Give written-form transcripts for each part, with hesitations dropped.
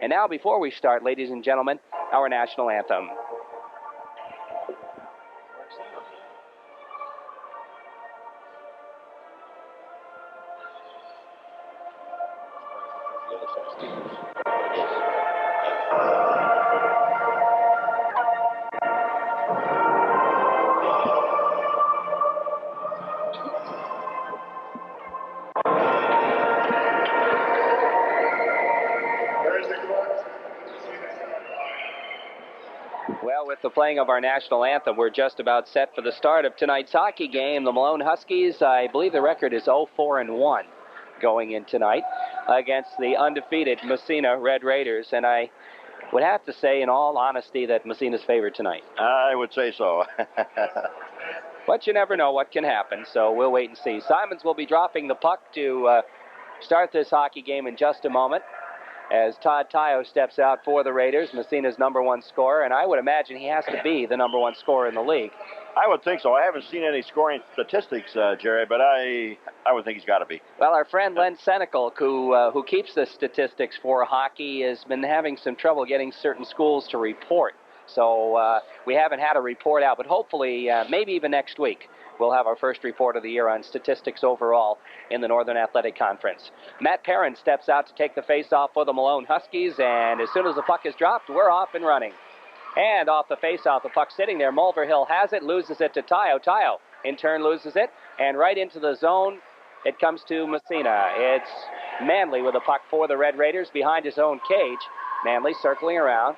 And now, before we start, ladies and gentlemen, our national anthem. Well, with the playing of our national anthem, we're just about set for the start of tonight's hockey game. The Malone Huskies, I believe the record is 0-4-1 going in tonight against the undefeated Massena Red Raiders. And I would have to say, in all honesty, that Massena's favored tonight. I would say so. But you never know what can happen, so we'll wait and see. Simons will be dropping the puck to start this hockey game in just a moment, as Todd Tayo steps out for the Raiders, Massena's #1 scorer, and I would imagine he has to be the #1 scorer in the league. I would think so. I haven't seen any scoring statistics, Jerry, but I would think he's got to be. Well, our friend Len Senecal, who keeps the statistics for hockey, has been having some trouble getting certain schools to report. So we haven't had a report out, but hopefully maybe even next week we'll have our first report of the year on statistics overall in the Northern Athletic Conference. Matt Perrin steps out to take the face-off for the Malone Huskies, and as soon as the puck is dropped, we're off and running. And off the face-off, the puck sitting there. Mulverhill has it, loses it to Tayo. Tayo, in turn, loses it, and right into the zone, it comes to Massena. It's Manley with the puck for the Red Raiders behind his own cage. Manley circling around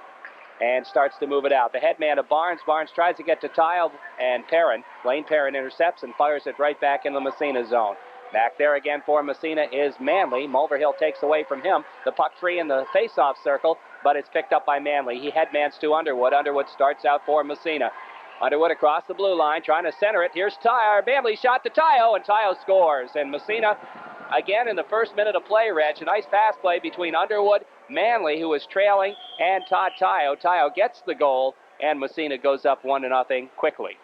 and starts to move it out. The head man of Barnes. Barnes tries to get to Tayo, and Perrin, Blaine Perrin, intercepts and fires it right back in the Massena zone. Back there again for Massena is Manley. Mulverhill takes away from him. The puck free in the face-off circle, but it's picked up by Manley. He headmans to Underwood. Underwood starts out for Massena. Underwood across the blue line, trying to center it. Here's Tayo. Manley shot to Tayo, and Tayo scores. And Massena, again in the first minute of play, Reg, a nice pass play between Underwood, Manley, who was trailing, and Todd Tayo. Tayo gets the goal, and Massena goes up 1-0 quickly.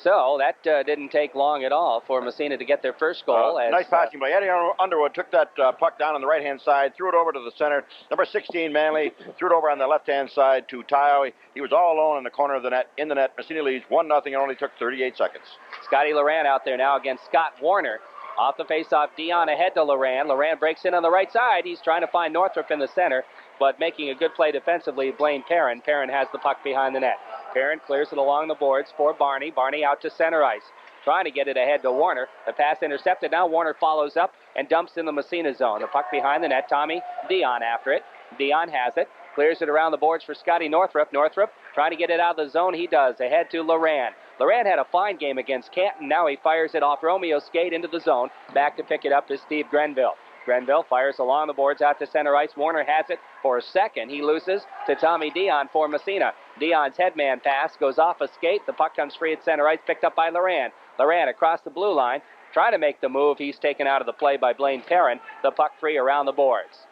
So that didn't take long at all for Massena to get their first goal. Nice passing by Eddie Underwood. Took that puck down on the right-hand side, threw it over to the center. Number 16, Manley, threw it over on the left-hand side to Tayo. He was all alone in the corner of the net, in the net. Massena leads 1-0. It only took 38 seconds. Scotty Loran out there now against Scott Warner. Off the face-off, Dion ahead to Loran. Loran breaks in on the right side. He's trying to find Northrup in the center, but making a good play defensively, Blaine Perrin. Perrin has the puck behind the net. Perrin clears it along the boards for Barney. Barney out to center ice, trying to get it ahead to Warner. The pass intercepted. Now Warner follows up and dumps in the Massena zone. The puck behind the net. Tommy Dion after it. Dion has it. Clears it around the boards for Scotty Northrup. Northrup trying to get it out of the zone. He does. Ahead to Loran. Loran had a fine game against Canton. Now he fires it off Romeo's skate into the zone. Back to pick it up is Steve Grenville. Grenville fires along the boards out to center ice. Warner has it for a second. He loses to Tommy Dion for Massena. Dion's headman pass goes off a skate. The puck comes free at center ice, picked up by Loran. Loran across the blue line, trying to make the move. He's taken out of the play by Blaine Perrin. The puck free around the boards.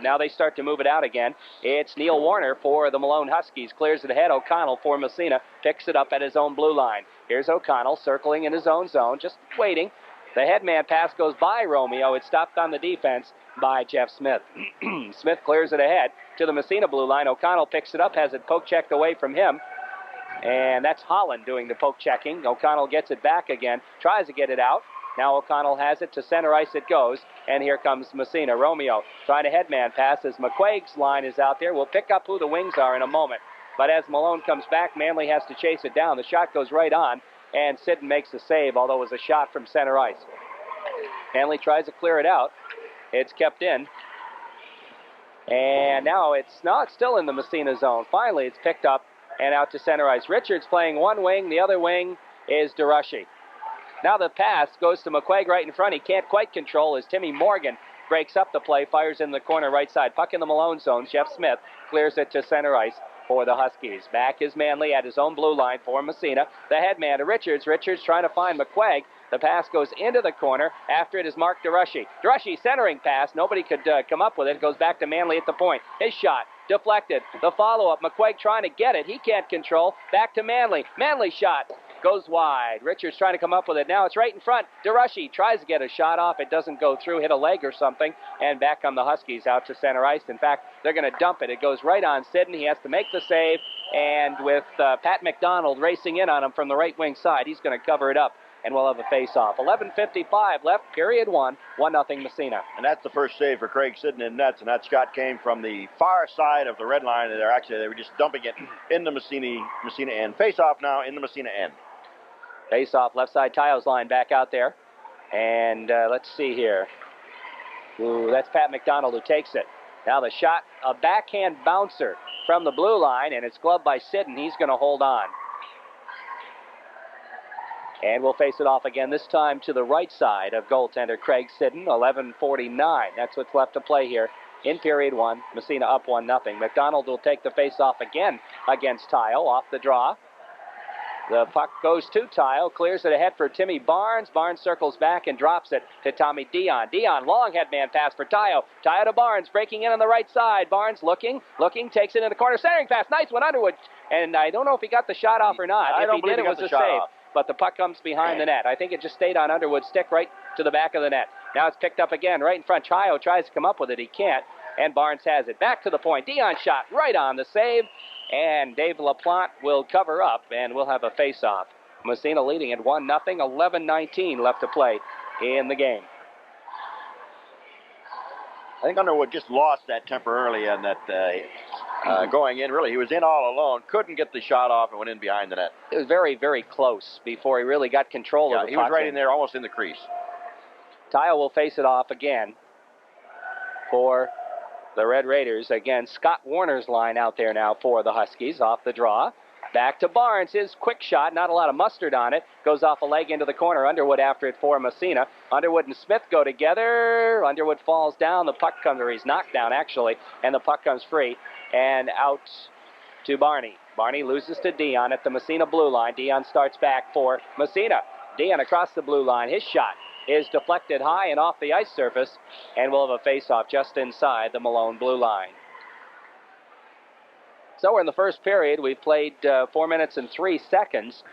Now they start to move it out again. It's Neil Warner for the Malone Huskies. Clears it ahead. O'Connell for Massena. Picks it up at his own blue line. Here's O'Connell circling in his own zone, just waiting. The headman pass goes by Romeo. It's stopped on the defense by Jeff Smith. Smith clears it ahead to the Massena blue line. O'Connell picks it up, has it poke checked away from him. And that's Holland doing the poke checking. O'Connell gets it back again, tries to get it out. Now O'Connell has it to center ice it goes. And here comes Massena. Romeo trying to headman pass as McQuaig's line is out there. We'll pick up who the wings are in a moment. But as Malone comes back, Manley has to chase it down. The shot goes right on. And Sidden makes a save, although it was a shot from center ice. Manley tries to clear it out. It's kept in. And now it's still in the Massena zone. Finally, it's picked up and out to center ice. Richards playing one wing. The other wing is DeRushy. Now the pass goes to McQuaig right in front. He can't quite control as Timmy Morgan breaks up the play, fires in the corner right side. Puck in the Malone zone. Jeff Smith clears it to center ice for the Huskies. Back is Manley at his own blue line for Massena. The headman to Richards. Richards trying to find McQuaig. The pass goes into the corner. After it is Mark DeRushy. DeRushy centering pass. Nobody could come up with it. It goes back to Manley at the point. His shot deflected. The follow-up. McQuaig trying to get it. He can't control. Back to Manley. Manley shot. goes wide. Richards trying to come up with it. Now it's right in front. DeRushy tries to get a shot off. It doesn't go through, hit a leg or something, and back come the Huskies out to center ice. In fact, they're going to dump it. It goes right on Sidden. He has to make the save, and with Pat McDonald racing in on him from the right wing side, he's going to cover it up, and we'll have a face-off. 11:55 left, period one. 1-0 Massena. And that's the first save for Craig Sidden in nets, and that shot came from the far side of the red line. And they were just dumping it in the Massena end. Face-off now in the Massena end. Face-off, left side Tayo's line back out there. And let's see here. Ooh, that's Pat McDonald who takes it. Now the shot, a backhand bouncer from the blue line, and it's gloved by Sidden. He's going to hold on. And we'll face it off again, this time to the right side of goaltender Craig Sidden. 11:49. That's what's left to play here in period one. Massena up 1-0. McDonald will take the face-off again against Tayo off the draw. The puck goes to Tayo, clears it ahead for Timmy Barnes. Barnes circles back and drops it to Tommy Dion. Dion, long head man pass for Tayo. Tayo to Barnes, breaking in on the right side. Barnes looking, takes it in the corner. Centering pass, nice one, Underwood. And I don't know if he got the shot off or not. I if don't he believe did, he it got was the a shot save. off. But the puck comes behind the net. I think it just stayed on Underwood's stick right to the back of the net. Now it's picked up again, right in front. Tayo tries to come up with it. He can't. And Barnes has it. Back to the point. Dion shot right on the save. And Dave LaPlante will cover up, and we'll have a face-off. Massena leading at 1-0. 11:19 left to play in the game. I think Underwood just lost that temporarily and that going in. Really, he was in all alone. Couldn't get the shot off and went in behind the net. It was very, very close before he really got control of the he puck. was right in there, almost in the crease. Tayo will face it off again for the Red Raiders. Again, Scott Warner's line out there now for the Huskies off the draw. Back to Barnes, his quick shot, not a lot of mustard on it. Goes off a leg into the corner. Underwood after it for Massena. Underwood and Smith go together. Underwood falls down. The puck comes, or he's knocked down actually, and the puck comes free and out to Barney. Barney loses to Dion at the Massena blue line. Dion starts back for Massena. Dion across the blue line. His shot is deflected high and off the ice surface, and we'll have a face-off just inside the Malone blue line. So we're in the first period. We've played 4 minutes and 3 seconds,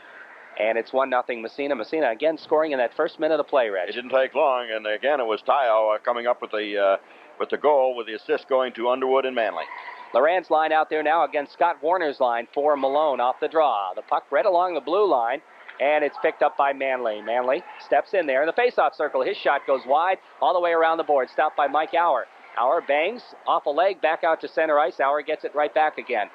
and it's 1-0 Massena. Massena again scoring in that first minute of play, Reg. It didn't take long, and again it was Tayo coming up with the goal, with the assist going to Underwood and Manley. Loran's line out there now against Scott Warner's line for Malone off the draw. The puck right along the blue line, and it's picked up by Manley. Manley steps in there in the face-off circle. His shot goes wide all the way around the board, stopped by Mike Auer. Auer bangs off a leg back out to center ice. Auer gets it right back again.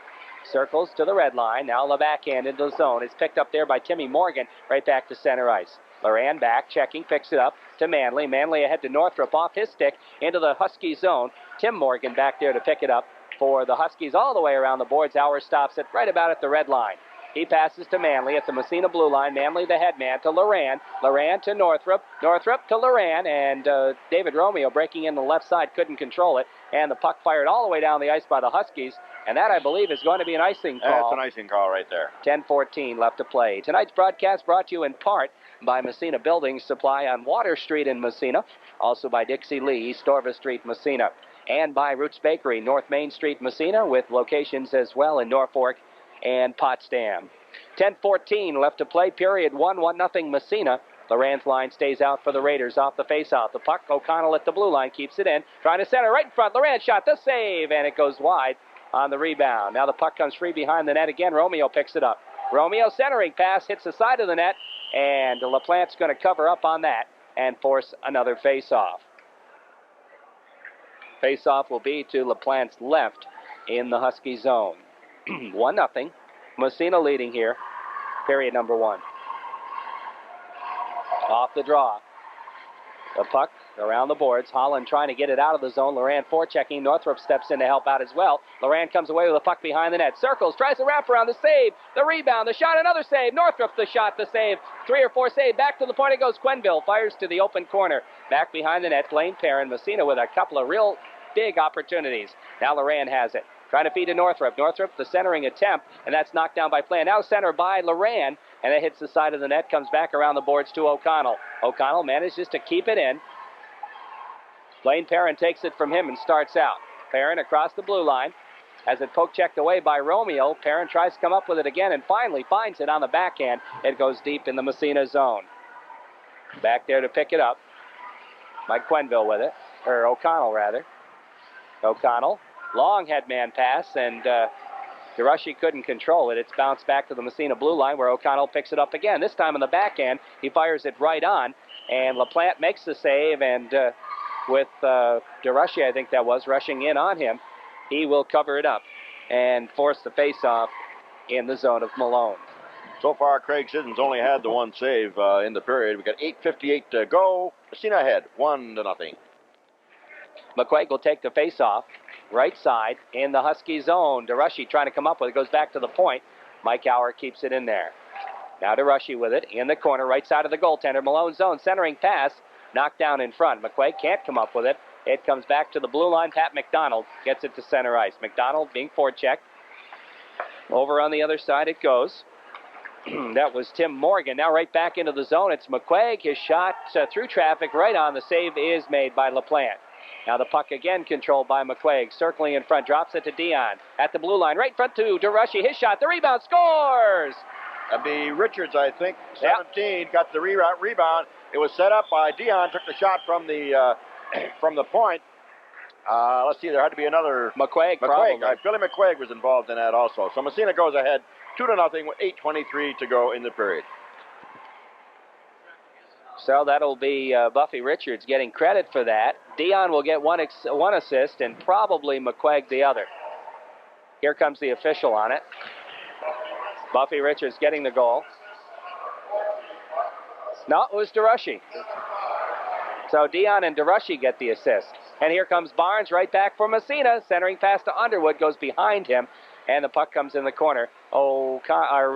Circles to the red line. Now the backhand into the zone. It's picked up there by Timmy Morgan. Right back to center ice. Loran back, checking, picks it up to Manley. Manley ahead to Northrup off his stick into the Husky zone. Tim Morgan back there to pick it up for the Huskies all the way around the boards. Auer stops it right about at the red line. He passes to Manley at the Massena blue line. Manley, the head man, to Loran. Loran to Northrup. Northrup to Loran. And David Romeo breaking in the left side couldn't control it. And the puck fired all the way down the ice by the Huskies. And that, I believe, is going to be an icing call. That's an icing call right there. 10:14 left to play. Tonight's broadcast brought to you in part by Massena Building Supply on Water Street in Massena. Also by Dixie Lee, East Orvis Street, Massena. And by Roots Bakery, North Main Street, Massena, with locations as well in Norfolk and Potsdam. 10:14 left to play. Period 1, 1-0 Massena. Loran's line stays out for the Raiders off the faceoff. The puck, O'Connell at the blue line, keeps it in. Trying to center right in front. Loran shot, the save, and it goes wide on the rebound. Now the puck comes free behind the net again. Romeo picks it up. Romeo centering pass hits the side of the net, and LaPlante's going to cover up on that and force another faceoff. Faceoff will be to LaPlante's left in the Husky zone. 1-0. Massena leading here. Period number 1. Off the draw. The puck around the boards. Holland trying to get it out of the zone. Loran forechecking. Northrup steps in to help out as well. Loran comes away with the puck behind the net. Circles, tries to wrap around the save. The rebound, the shot, another save. Northrup the shot, the save. 3 or 4 save. Back to the point it goes. Quenville fires to the open corner. Back behind the net. Blaine Perrin. Massena with a couple of real big opportunities. Now Loran has it. Trying to feed to Northrup. Northrup, the centering attempt, and that's knocked down by Plant. Now center by Loran, and it hits the side of the net, comes back around the boards to O'Connell. O'Connell manages to keep it in. Blaine Perrin takes it from him and starts out. Perrin across the blue line. as it poke checked away by Romeo. Perrin tries to come up with it again and finally finds it on the backhand. It goes deep in the Massena zone. Back there to pick it up. Mike Quenville with it, or O'Connell rather. O'Connell, long headman pass, and DeRushy couldn't control it. It's bounced back to the Massena blue line where O'Connell picks it up again. This time on the backhand, he fires it right on, and LaPlante makes the save, and with DeRushy, I think that was, rushing in on him, he will cover it up and force the face-off in the zone of Malone. So far, Craig Siddons only had the one save in the period. We got 8:58 to go. Massena ahead, 1-0. McQuaig will take the face-off, right side in the Husky zone. DeRushy trying to come up with it, goes back to the point. Mike Auer keeps it in there. Now DeRushy with it in the corner, right side of the goaltender. Malone zone, centering pass, knocked down in front. McQuaig can't come up with it. It comes back to the blue line. Pat McDonald gets it to center ice. McDonald being forechecked. Over on the other side it goes. That was Tim Morgan. Now right back into the zone. It's McQuaig. His shot through traffic right on. The save is made by LaPlante. Now the puck again controlled by McQuaig. Circling in front. Drops it to Dion. At the blue line. Right in front to DeRushy. His shot. The rebound. Scores! That'd be Richards, I think. 17 got the rebound. It was set up by Dion. Took the shot from the point. Let's see. There had to be another. McQuaig. Billy McQuaig was involved in that also. So Massena goes ahead 2-0 with 8:23 to go in the period. So that'll be Buffy Richards getting credit for that. Dion will get one assist and probably McQuaig the other. Here comes the official on it. Buffy Richards getting the goal. No, it was DeRushy. So Dion and DeRushy get the assist. And here comes Barnes right back for Massena. Centering pass to Underwood, goes behind him, and the puck comes in the corner.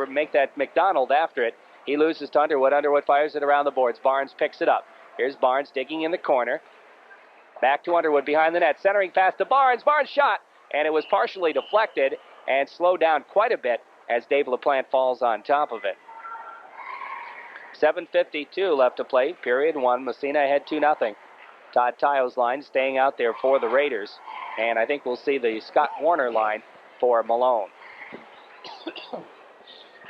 Make that McDonald after it. He loses to Underwood. Underwood fires it around the boards. Barnes picks it up. Here's Barnes digging in the corner. Back to Underwood behind the net. Centering pass to Barnes. Barnes shot, and it was partially deflected and slowed down quite a bit as Dave LaPlante falls on top of it. 7:52 left to play. Period 1. Massena ahead 2-0. Todd Tayo's line staying out there for the Raiders. And I think we'll see the Scott Warner line for Malone.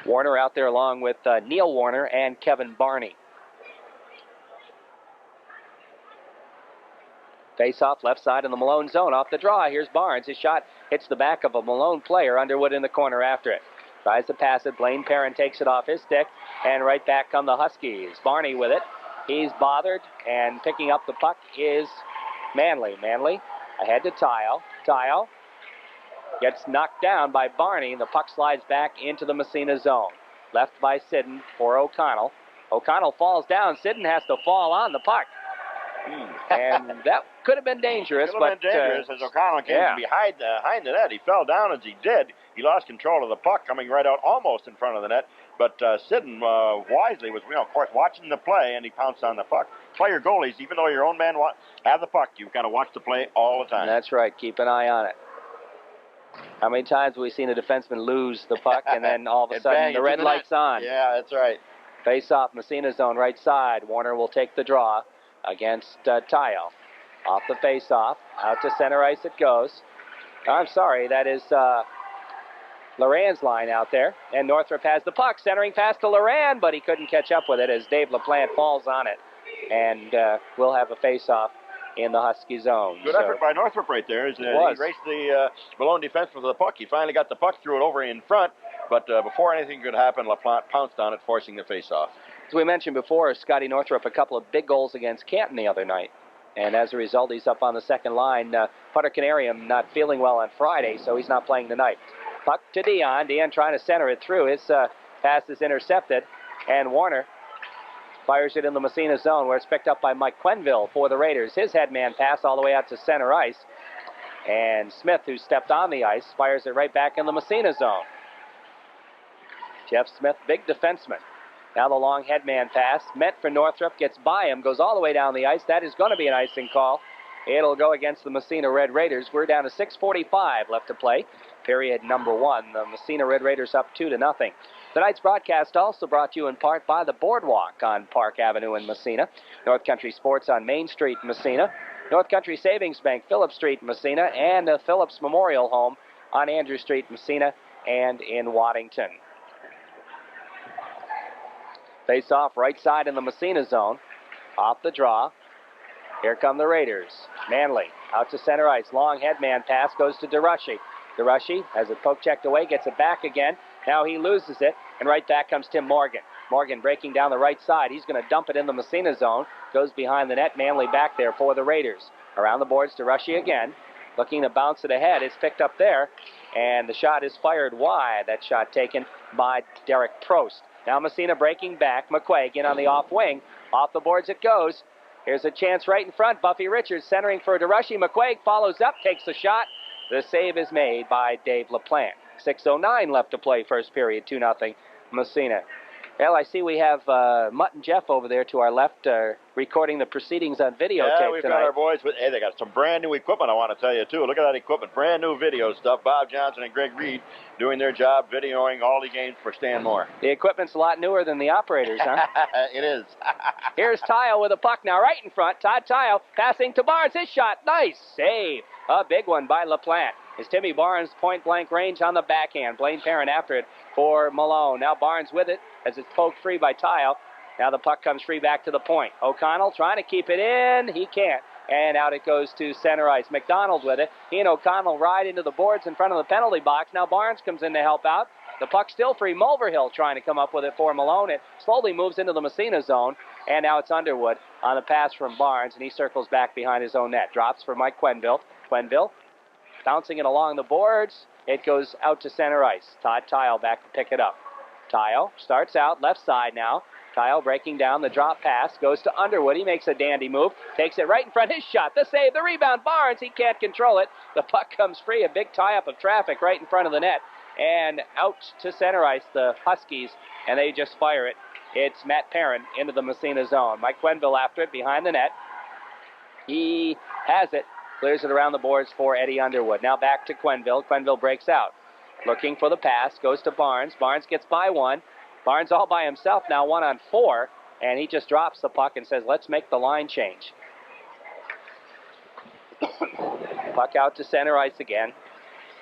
Warner out there along with Neil Warner and Kevin Barney. Face-off left side in the Malone zone. Off the draw. Here's Barnes. His shot hits the back of a Malone player. Underwood in the corner after it. Tries to pass it. Blaine Perrin takes it off his stick. And right back come the Huskies. Barney with it. He's bothered. And picking up the puck is Manley. Manley ahead to Tayo. Tayo gets knocked down by Barney. The puck slides back into the Massena zone. Left by Siddon for O'Connell. O'Connell falls down. Siddon has to fall on the puck. And that could have been dangerous. Could have been dangerous as O'Connell came behind the net. He fell down as he did. He lost control of the puck coming right out almost in front of the net. But Siddon wisely was, of course, watching the play, and he pounced on the puck. Play your goalies, even though your own men have the puck, you've got to watch the play all the time. That's right. Keep an eye on it. How many times have we seen a defenseman lose the puck and then all of a sudden the red light's on? Yeah, that's right. Face off, Massena zone, right side. Warner will take the draw against Tayo. Off the face off, out to center ice it goes. I'm sorry, that is Loran's line out there. And Northrop has the puck, centering pass to Loran, but he couldn't catch up with it as Dave LaPlante falls on it. And we'll have a face off in the Husky zone. Good effort by Northrop right there. He raced the Malone defenseman for the puck. He finally got the puck, threw it over in front, but before anything could happen, LaPlante pounced on it, forcing the face-off. As we mentioned before, Scotty Northrop a couple of big goals against Canton the other night. And as a result, he's up on the second line. Putter Canarium not feeling well on Friday, so he's not playing tonight. Puck to Dion. Dion trying to center it through. His pass is intercepted, and Warner fires it in the Massena zone where it's picked up by Mike Quenville for the Raiders. His headman pass all the way out to center ice. And Smith, who stepped on the ice, fires it right back in the Massena zone. Jeff Smith, big defenseman. Now the long headman pass, meant for Northrop, gets by him, goes all the way down the ice. That is going to be an icing call. It'll go against the Massena Red Raiders. We're down to 6:45 left to play. Period number 1. The Massena Red Raiders up 2-0. Tonight's broadcast also brought to you in part by the Boardwalk on Park Avenue in Massena, North Country Sports on Main Street, Massena, North Country Savings Bank, Phillips Street, Massena, and the Phillips Memorial Home on Andrew Street, Massena, and in Waddington. Face off right side in the Massena zone. Off the draw. Here come the Raiders. Manley out to center ice. Long headman pass goes to DeRushy. DeRushy has it poke checked away, gets it back again. Now he loses it, and right back comes Tim Morgan. Morgan breaking down the right side. He's going to dump it in the Massena zone. Goes behind the net. Manley back there for the Raiders. Around the boards, DeRushy again. Looking to bounce it ahead. It's picked up there, and the shot is fired wide. That shot taken by Derek Prost. Now Massena breaking back. McQuaig in on the off wing. Off the boards it goes. Here's a chance right in front. Buffy Richards centering for DeRushy. McQuaig follows up, takes the shot. The save is made by Dave LaPlante. 6:09 left to play, first period, 2-0 Massena. Well, I see we have Mutt and Jeff over there to our left recording the proceedings on videotape Yeah, we've tonight. got our boys with, hey, they got some brand new equipment, I want to tell you, too. Look at that equipment, brand new video stuff. Bob Johnson and Greg Reed doing their job, videoing all the games for Stan Moore. The equipment's a lot newer than the operators, huh? It is. Here's Tile with a puck now right in front. Todd Tile passing to Barnes. His shot. Nice save. A big one by LaPlante. It's Timmy Barnes, point-blank range on the backhand. Blaine Perrin after it for Malone. Now Barnes with it as it's poked free by Tile. Now the puck comes free back to the point. O'Connell trying to keep it in. He can't. And out it goes to center ice. McDonald with it. He and O'Connell ride into the boards in front of the penalty box. Now Barnes comes in to help out. The puck still free. Mulverhill trying to come up with it for Malone. It slowly moves into the Massena zone. And now it's Underwood on the pass from Barnes. And he circles back behind his own net. Drops for Mike Quenneville. Quenneville bouncing it along the boards. It goes out to center ice. Todd Tile back to pick it up. Tile starts out left side now. Tile breaking down the drop pass. Goes to Underwood. He makes a dandy move. Takes it right in front. His shot. The save. The rebound. Barnes. He can't control it. The puck comes free. A big tie-up of traffic right in front of the net. And out to center ice, the Huskies. And they just fire it. It's Matt Perrin into the Massena zone. Mike Quenneville after it behind the net. He has it. Clears it around the boards for Eddie Underwood. Now back to Quenneville. Quenneville breaks out. Looking for the pass. Goes to Barnes. Barnes gets by one. Barnes all by himself now, 1-on-4. And he just drops the puck and says, let's make the line change. Puck out to center ice again.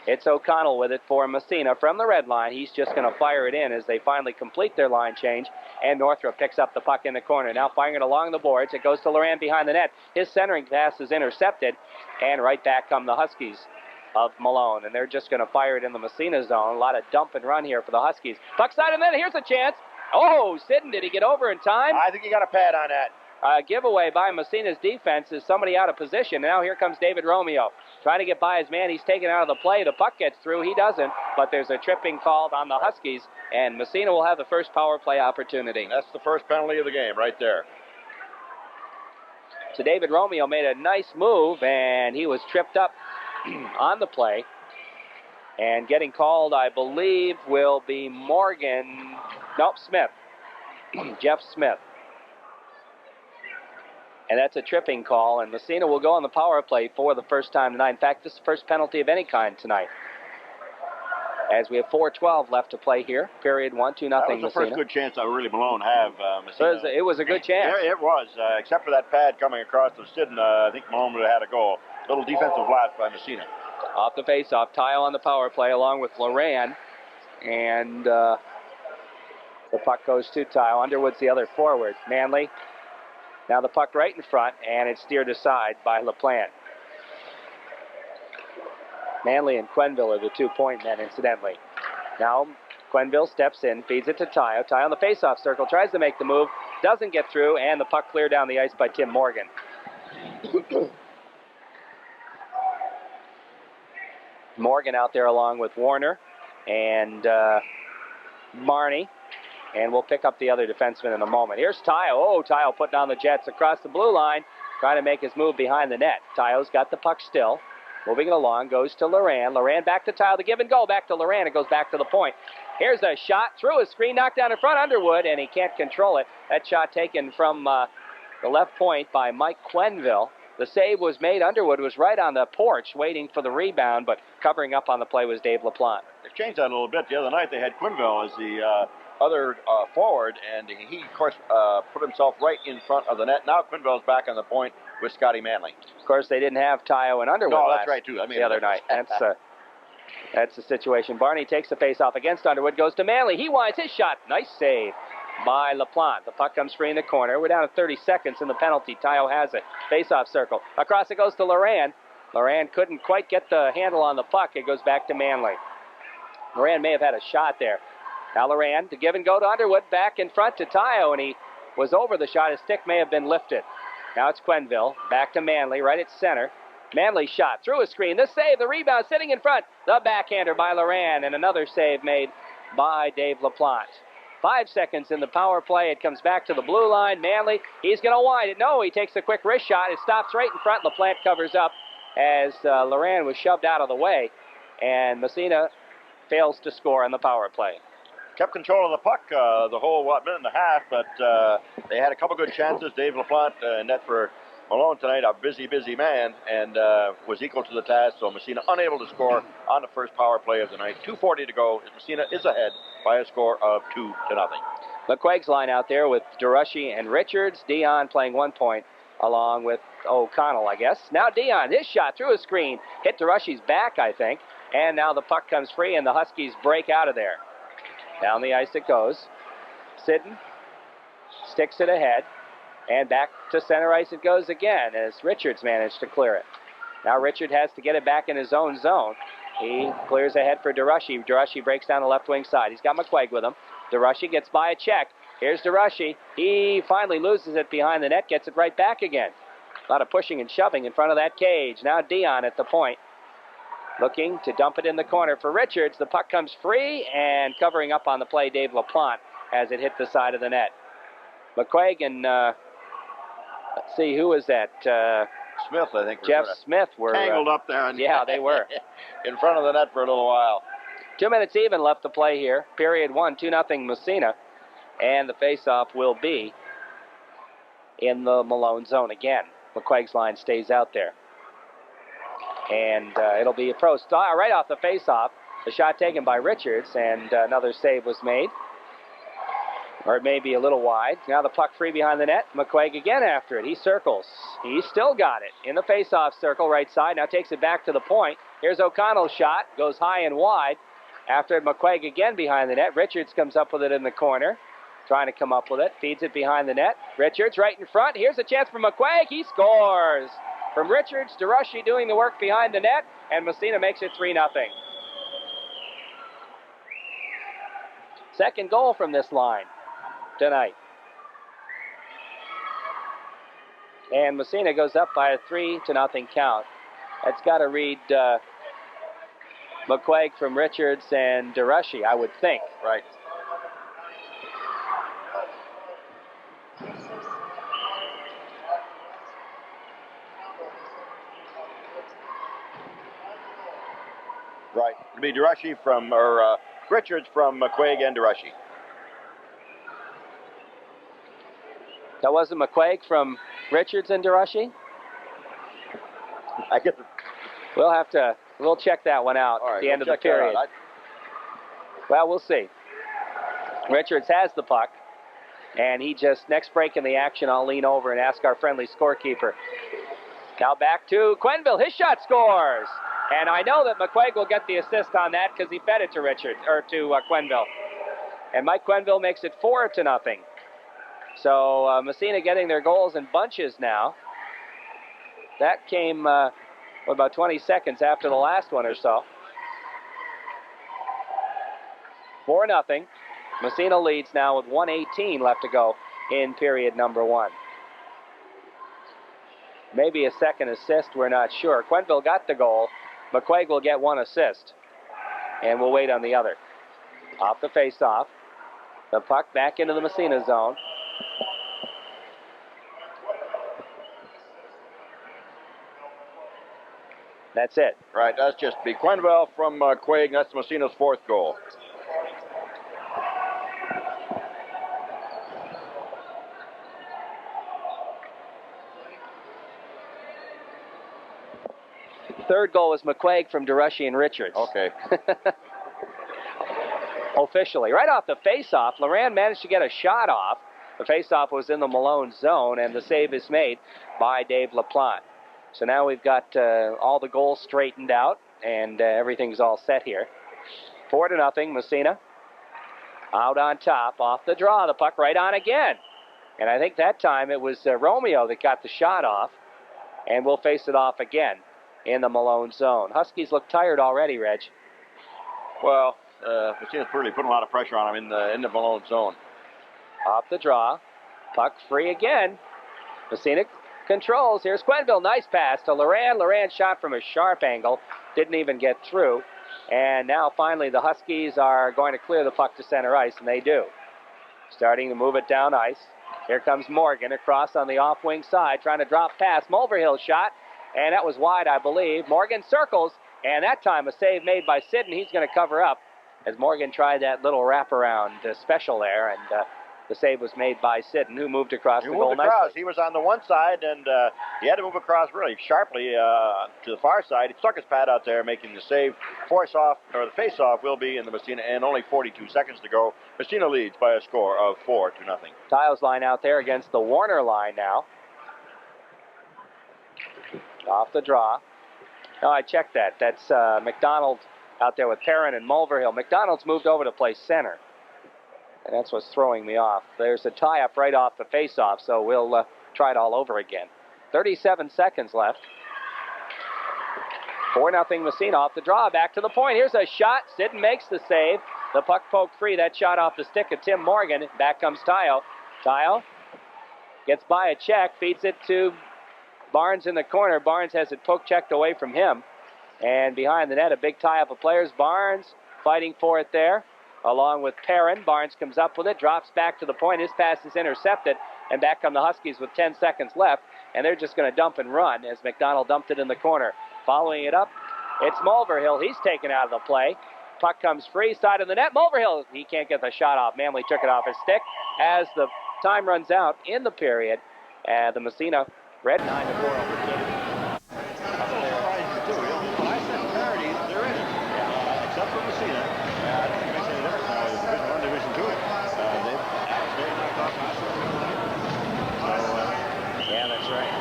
It's O'Connell with it for Massena from the red line. He's just going to fire it in as they finally complete their line change. And Northrop picks up the puck in the corner. Now firing it along the boards. It goes to Laurent behind the net. His centering pass is intercepted. And right back come the Huskies of Malone. And they're just going to fire it in the Massena zone. A lot of dump and run here for the Huskies. Puck side of the net. Here's a chance. Oh, Sidden, did he get over in time? I think he got a pad on that. Giveaway by Massena's defense is somebody out of position. Now here comes David Romeo. Trying to get by his man. He's taken out of the play. The puck gets through. He doesn't. But there's a tripping called on the Huskies. And Massena will have the first power play opportunity. That's the first penalty of the game right there. So David Romeo made a nice move. And he was tripped up on the play. And getting called, I believe, will be Morgan. Nope, Smith. Jeff Smith. And that's a tripping call, and Massena will go on the power play for the first time tonight. In fact, this is the first penalty of any kind tonight. As we have 4:12 left to play here. Period 1, 2-0 Massena. That was the first good chance I really Malone have, Massena. It was a good chance. Yeah, it was. Except for that pad coming across the Sidden, I think Malone would have had a goal. Little defensive lapse by Massena. Off the faceoff, Tile on the power play along with Loran. And the puck goes to Tile. Underwood's the other forward. Manley. Now the puck right in front, and it's steered aside by LaPlante. Manley and Quenneville are the 2-point men, incidentally. Now Quenneville steps in, feeds it to Tile. Tile on the faceoff circle, tries to make the move, doesn't get through, and the puck cleared down the ice by Tim Morgan. Morgan out there along with Warner and Marnie. And we'll pick up the other defenseman in a moment. Here's Tile. Oh, Tile putting on the Jets across the blue line, trying to make his move behind the net. Tile's got the puck still. Moving it along, goes to Loran. Loran back to Tile. The give and go. Back to Loran. It goes back to the point. Here's a shot through a screen, knocked down in front. Underwood, and he can't control it. That shot taken from the left point by Mike Quenneville. The save was made. Underwood was right on the porch waiting for the rebound, but covering up on the play was Dave LaPlante. They've changed that a little bit. The other night they had Quenneville as the other forward, and he, of course, put himself right in front of the net. Now Quenneville's back on the point with Scotty Manley. Of course, they didn't have Tayo and Underwood no, that's right, too. I mean, the other night. That's the situation. Barney takes the face-off against Underwood, goes to Manley. He winds his shot. Nice save by LaPlante. The puck comes free in the corner. We're down to 30 seconds in the penalty. Tayo has it. Face-off circle. Across it goes to Loran. Loran couldn't quite get the handle on the puck. It goes back to Manley. Loran may have had a shot there. Now Loran to give and go to Underwood. Back in front to Tayo, and he was over the shot. His stick may have been lifted. Now it's Quenneville. Back to Manley, right at center. Manley shot through a screen. The save, the rebound, sitting in front. The backhander by Loran, and another save made by Dave LaPlante. 5 seconds in the power play. It comes back to the blue line. Manley, he's going to wind it. No, he takes a quick wrist shot. It stops right in front. LaPlante covers up as Loran was shoved out of the way, and Massena fails to score on the power play. Kept control of the puck the whole, minute and a half, but they had a couple good chances. Dave LaPlante net for Malone tonight, a busy man, and was equal to the task, so Massena unable to score on the first power play of the night. 2:40 to go. Massena is ahead by a score of 2-0. McQuaig's line out there with DeRushy and Richards. Dion playing 1 point along with O'Connell, I guess. Now Dion, his shot through a screen. Hit DeRushy's back, I think, and now the puck comes free, and the Huskies break out of there. Down the ice it goes. Sidden sticks it ahead, and back to center ice it goes again as Richards managed to clear it. Now Richard has to get it back in his own zone. He clears ahead for DeRushy. DeRushy breaks down the left wing side. He's got McQuaig with him. DeRushy gets by a check. Here's DeRushy. He finally loses it behind the net, gets it right back again. A lot of pushing and shoving in front of that cage. Now Dion at the point, looking to dump it in the corner for Richards. The puck comes free, and covering up on the play, Dave LaPlante, as it hit the side of the net. McQuaig and, let's see, who was that? Smith, I think. Jeff Smith were tangled up there. Yeah, they were. In front of the net for a little while. 2 minutes even left to play here. Period 1, 2-0 Massena. And the face-off will be in the Malone zone again. McQuaig's line stays out there. And it'll be a pro star right off the face-off. The shot taken by Richards, and another save was made. Or it may be a little wide. Now the puck free behind the net. McQuaig again after it. He circles. He's still got it in the face-off circle, right side. Now takes it back to the point. Here's O'Connell's shot. Goes high and wide. After it, McQuaig again behind the net. Richards comes up with it in the corner. Trying to come up with it. Feeds it behind the net. Richards right in front. Here's a chance for McQuaig. He scores. From Richards to DeRushy doing the work behind the net, and Massena makes it 3-0. Second goal from this line tonight. And Massena goes up by a 3-0 count. That's got to read McQuaig from Richards and DeRushy, I would think. Right. Right. It'll be DeRushy from, or Richards from McQuaig and DeRushy. That wasn't McQuaig from Richards and DeRushy? I guess. We'll check that one out at the end of the period. Well, we'll see. Richards has the puck, and he just, next break in the action, I'll lean over and ask our friendly scorekeeper. Now back to Quenneville. His shot scores. And I know that McQuaig will get the assist on that because he fed it to Quenneville. And Mike Quenneville makes it 4-0. So Massena getting their goals in bunches now. That came about 20 seconds after the last one or so. 4-0. Massena leads now with 1:18 left to go in period number 1. Maybe a second assist, we're not sure. Quenneville got the goal. McQuaig will get one assist, and we'll wait on the other. Off the face-off. The puck back into the Massena zone. That's it. Right, that's just be Quenneville from McQuaig. That's Massena's 4th goal. Third goal was McQuaig from DeRushy and Richards. Okay. Officially. Right off the face-off, Loran managed to get a shot off. The face-off was in the Malone zone, and the save is made by Dave LaPlante. So now we've got all the goals straightened out. and everything's all set here. 4-0, Massena. Out on top, off the draw, the puck right on again. And I think that time it was Romeo that got the shot off, and we'll face it off again in the Malone zone. Huskies look tired already, Reg. Well, Massena's really putting a lot of pressure on him in the Malone zone. Off the draw, puck free again. Massena controls. Here's Quenneville. Nice pass to Loran. Loran shot from a sharp angle. Didn't even get through. And now finally the Huskies are going to clear the puck to center ice, and they do. Starting to move it down ice. Here comes Morgan across on the off-wing side, trying to drop past. Mulverhill's shot, and that was wide, I believe. Morgan circles, and that time a save made by Sidden. He's going to cover up as Morgan tried that little wraparound special there, and the save was made by Sidden, who moved across the goal nicely. He was on the one side, and he had to move across really sharply to the far side. He stuck his pad out there, making the save. The face-off will be in the Massena, and only 42 seconds to go. Massena leads by a score of 4-0. Tiles line out there against the Warner line now. Off the draw. No, I checked that. That's McDonald out there with Perrin and Mulverhill. McDonald's moved over to play center. And that's what's throwing me off. There's a tie-up right off the face-off, so we'll try it all over again. 37 seconds left. 4-0 Massena off the draw. Back to the point. Here's a shot. Sidden makes the save. The puck poked free. That shot off the stick of Tim Morgan. Back comes Tayo. Tayo gets by a check. Feeds it to Barnes in the corner. Barnes has it poke-checked away from him. And behind the net, a big tie-up of players. Barnes fighting for it there, along with Perrin. Barnes comes up with it, drops back to the point. His pass is intercepted, and back come the Huskies with 10 seconds left, and they're just going to dump and run as McDonald dumped it in the corner. Following it up, it's Mulverhill. He's taken out of the play. Puck comes free, side of the net. Mulverhill, he can't get the shot off. Manley took it off his stick as the time runs out in the period. The Massena Red 9-4 over the game. Except for Massena. I don't think it makes any difference now. It's Division 1, Division 2. They've very knocked off last year. Yeah, that's right.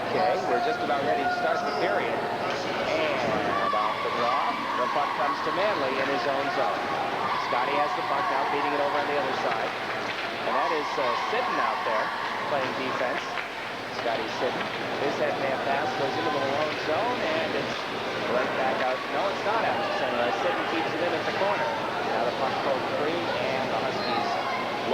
Okay, we're just about ready to start the period. And off the draw, the puck comes to Manley in his own zone. Scotty has the puck now, feeding it over on the other side. And that is Sidden out there playing defense. Scotty Sidden. His head-man pass goes into the Malone zone, and it's right back out. No, it's not out to center. Sidden keeps it in at the corner. Now the puck poked free, and the Huskies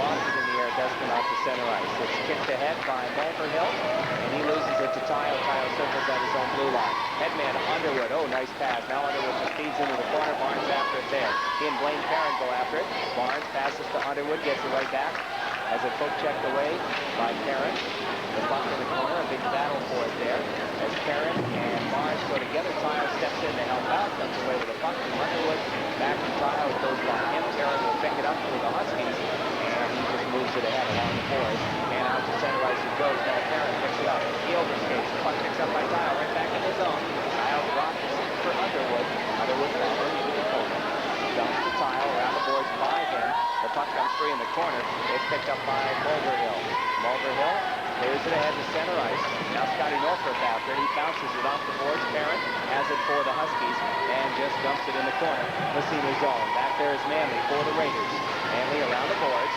lost it in the air. It does come out to center ice. It's kicked ahead by Mulverhill, and he loses it to Tayo. Tayo circles at his own blue line. Headman Underwood. Oh, nice pass. Now Underwood just feeds into the corner. Barnes after it there. He and Blaine Perrin go after it. Barnes passes to Underwood, gets it right back. Has it poke checked away by Perrin. The puck in the corner, a big battle for it there. As Perrin and Barnes go together, Tayo steps in to help out, comes away with the puck from Underwood. Back to Tayo, it goes by him. Perrin will pick it up for the Huskies, and he just moves it ahead along the boards. And out to center ice it goes. Now Perrin picks it up. He overskates. The puck picks up by Tayo, right back in the zone. Tayo drops it for Underwood. Underwood forward into the corner. Dumps to Tayo around the boards by him. The puck comes free in the corner. It's picked up by Mulverhill. Mulverhill clears it ahead to center ice. Now Scotty Northrup after it. He bounces it off the boards. Perrin has it for the Huskies and just dumps it in the corner. Massena zone. Back there is Manley for the Raiders. Manley around the boards.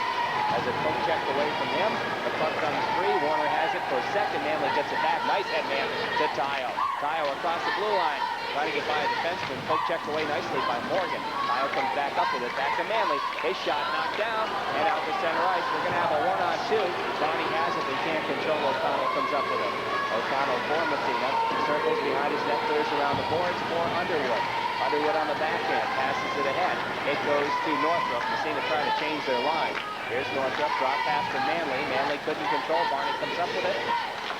Has it poke checked away from him. The puck comes free. Warner has it for a second. Manley gets it back. Nice headman to Tayo. Tayo across the blue line. Trying to get by a defenseman. Poke checked away nicely by Morgan. Tayo comes back up with it. Back to Manley. His shot knocked down. And out to center ice. We're going to have a 1-on-2. Bonnie has it. They can't control. O'Connell comes up with it. O'Connell for Massena. Circles behind his net. Clears around the boards for Underwood. Underwood on the backhand. Passes it ahead. It goes to Northrup. Massena trying to change their line. Here's Northrup. Drop pass to Manley. Manley couldn't control. Barney comes up with it.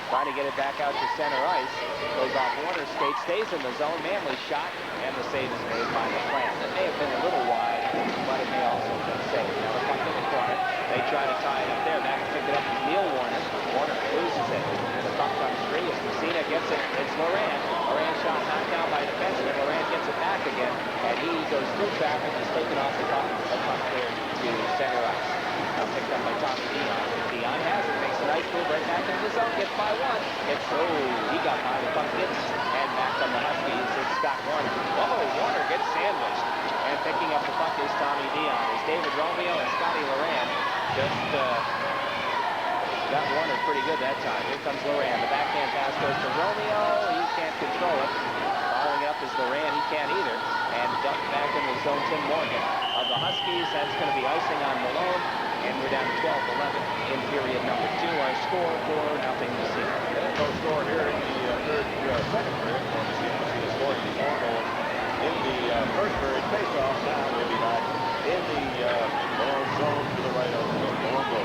Trying to get it back out to center ice. Goes off Warner skate. Stays in the zone. Manley shot. And the save is made by the plant. It may have been a little wide, but it may also have been safe. Now the puck in the corner. They try to tie it up there. Back to pick it up is Neil Warner. Warner loses it. The puck comes free as Massena gets it. It's Loran. Loran shot knocked down by a defenseman. Loran gets it back again. And he goes through traffic. He's taken off the puck. The puck cleared to center ice. Now picked up by Tommy Dion. Dion has it, makes a nice move right back into the zone, gets by one. He got by the puck didn't. And back from the Huskies, it's Scott Warner. Whoa, Warner gets sandwiched. And picking up the puck is Tommy Dion. It's David Romeo and Scotty Loran. Just got Warner pretty good that time. Here comes Loran. The backhand pass goes to Romeo. He can't control it. Following up is Loran. He can't either. And dumped back in the zone. Tim Morgan of the Huskies. That's going to be icing on Malone. And we're down to 12-11 in period number 2. Our score 4-0 Massena. No score here in the second period. Massena scoring before Malone in the first period. Face-off now will be back in the Malone zone to the right of the Malone goal.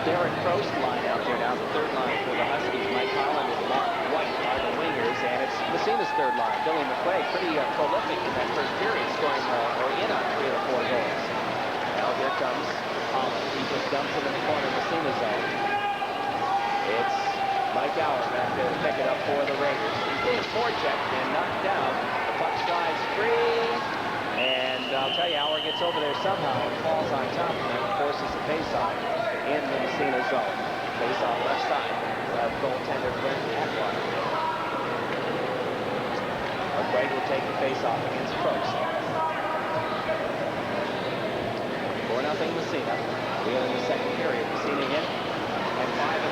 Derek Prost line out there now, the third line for the Huskies. Mike Holland and Mark White are the wingers, and it's Massena's third line. Billy McQuaig, pretty prolific in that first period, scoring or in on 3 or 4 goals. Now here comes Holland. He just dumps it in the corner of Massena's zone. It's Mike Auer back there to pick it up for the Raiders. He's being forechecked and knocked down. The puck slides free, and I'll tell you, Auer gets over there somehow and falls on top of him, forces the face-off in the Massena zone. Face off left side of goaltender Brent Atwater. McQuaig will take the face off against Prost. 4-0 Massena. We are in the second period. Massena in at 5-0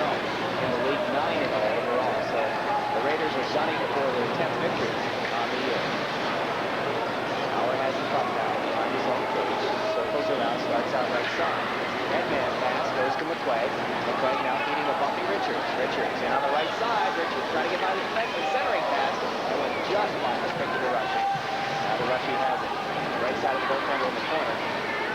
in the league, 9-0 overall. So the Raiders are gunning for their 10th victory on the year. Auer has the puck now behind his own cage. Circles around, starts out right side. Headman pass goes to McQuaig. McQuaig now feeding a bumpy Richards. Richards in on the right side. Richards trying to get by the defenseman. Centering pass. It went just by the stick of the Russian. Now the Russian has it. Right side of the goaltender in the corner.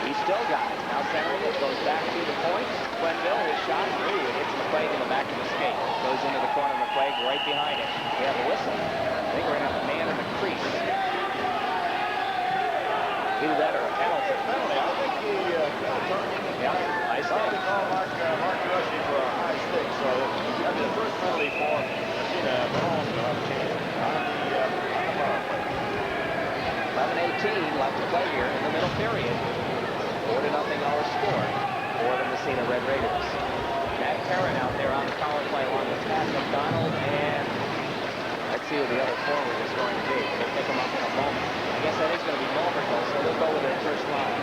He's still got it. Now centering it. Goes back to the point. Quenneville, his shot. Ooh, it hits McQuaig in the back of the skate. Goes into the corner. McQuaig right behind it. We have a whistle. I think we're going to have a man in the crease. Either that or a penalty. I think he yeah, high stick. to call Mark Rushy for a high stick, so that's the first penalty for Massena. Malone will have a chance on the power play. 11:18 left to play here in the middle period. 4-0 our score for the Massena Red Raiders. Matt Perrin out there on the power play along with Pat McDonald, and let's see who the other forward is going to be. We'll pick him up in a moment. I guess that is going to be Mulberville, so they'll go with their first line.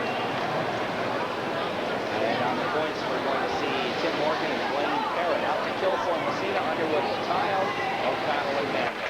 And on the points, we're going to see Tim Morgan and Blaine Perrin out to kill for Massena, Underwood, Tile, O'Connell, and Manley.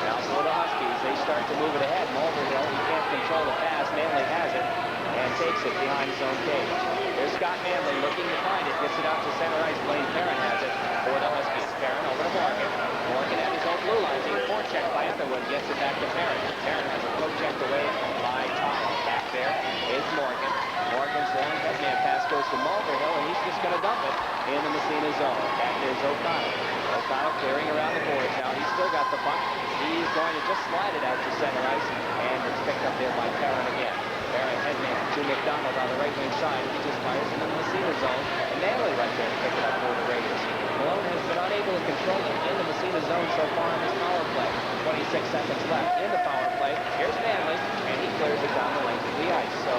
Now for the Huskies, they start to move it ahead. Mulberville, he can't control the pass. Manley has it and takes it behind his own cage. There's Scott Manley looking to find it, gets it out to center ice. Blaine Perrin has it for the Huskies. Perrin over to Morgan. Morgan at his own blue line, being forechecked by Underwood, gets it back to Perrin. Perrin has a poke checked away by Tile. Back there is Morgan. Morgan's long headman pass goes to Mulberville, and he's just going to dump it in the Massena zone. Back there's O'Connell. O'Connell clearing around the boards now. He's still got the puck. He's going to just slide it out to center ice, and it's picked up there by Perrin again. Perrin headman to McDonald on the right wing side. He just fires into the Massena zone, and Manley right there to pick it up for the Raiders. Malone has been unable to control it in the Massena zone so far in this power play. 26 seconds left in the power play. Here's Manley, and he clears it down the length of the ice. So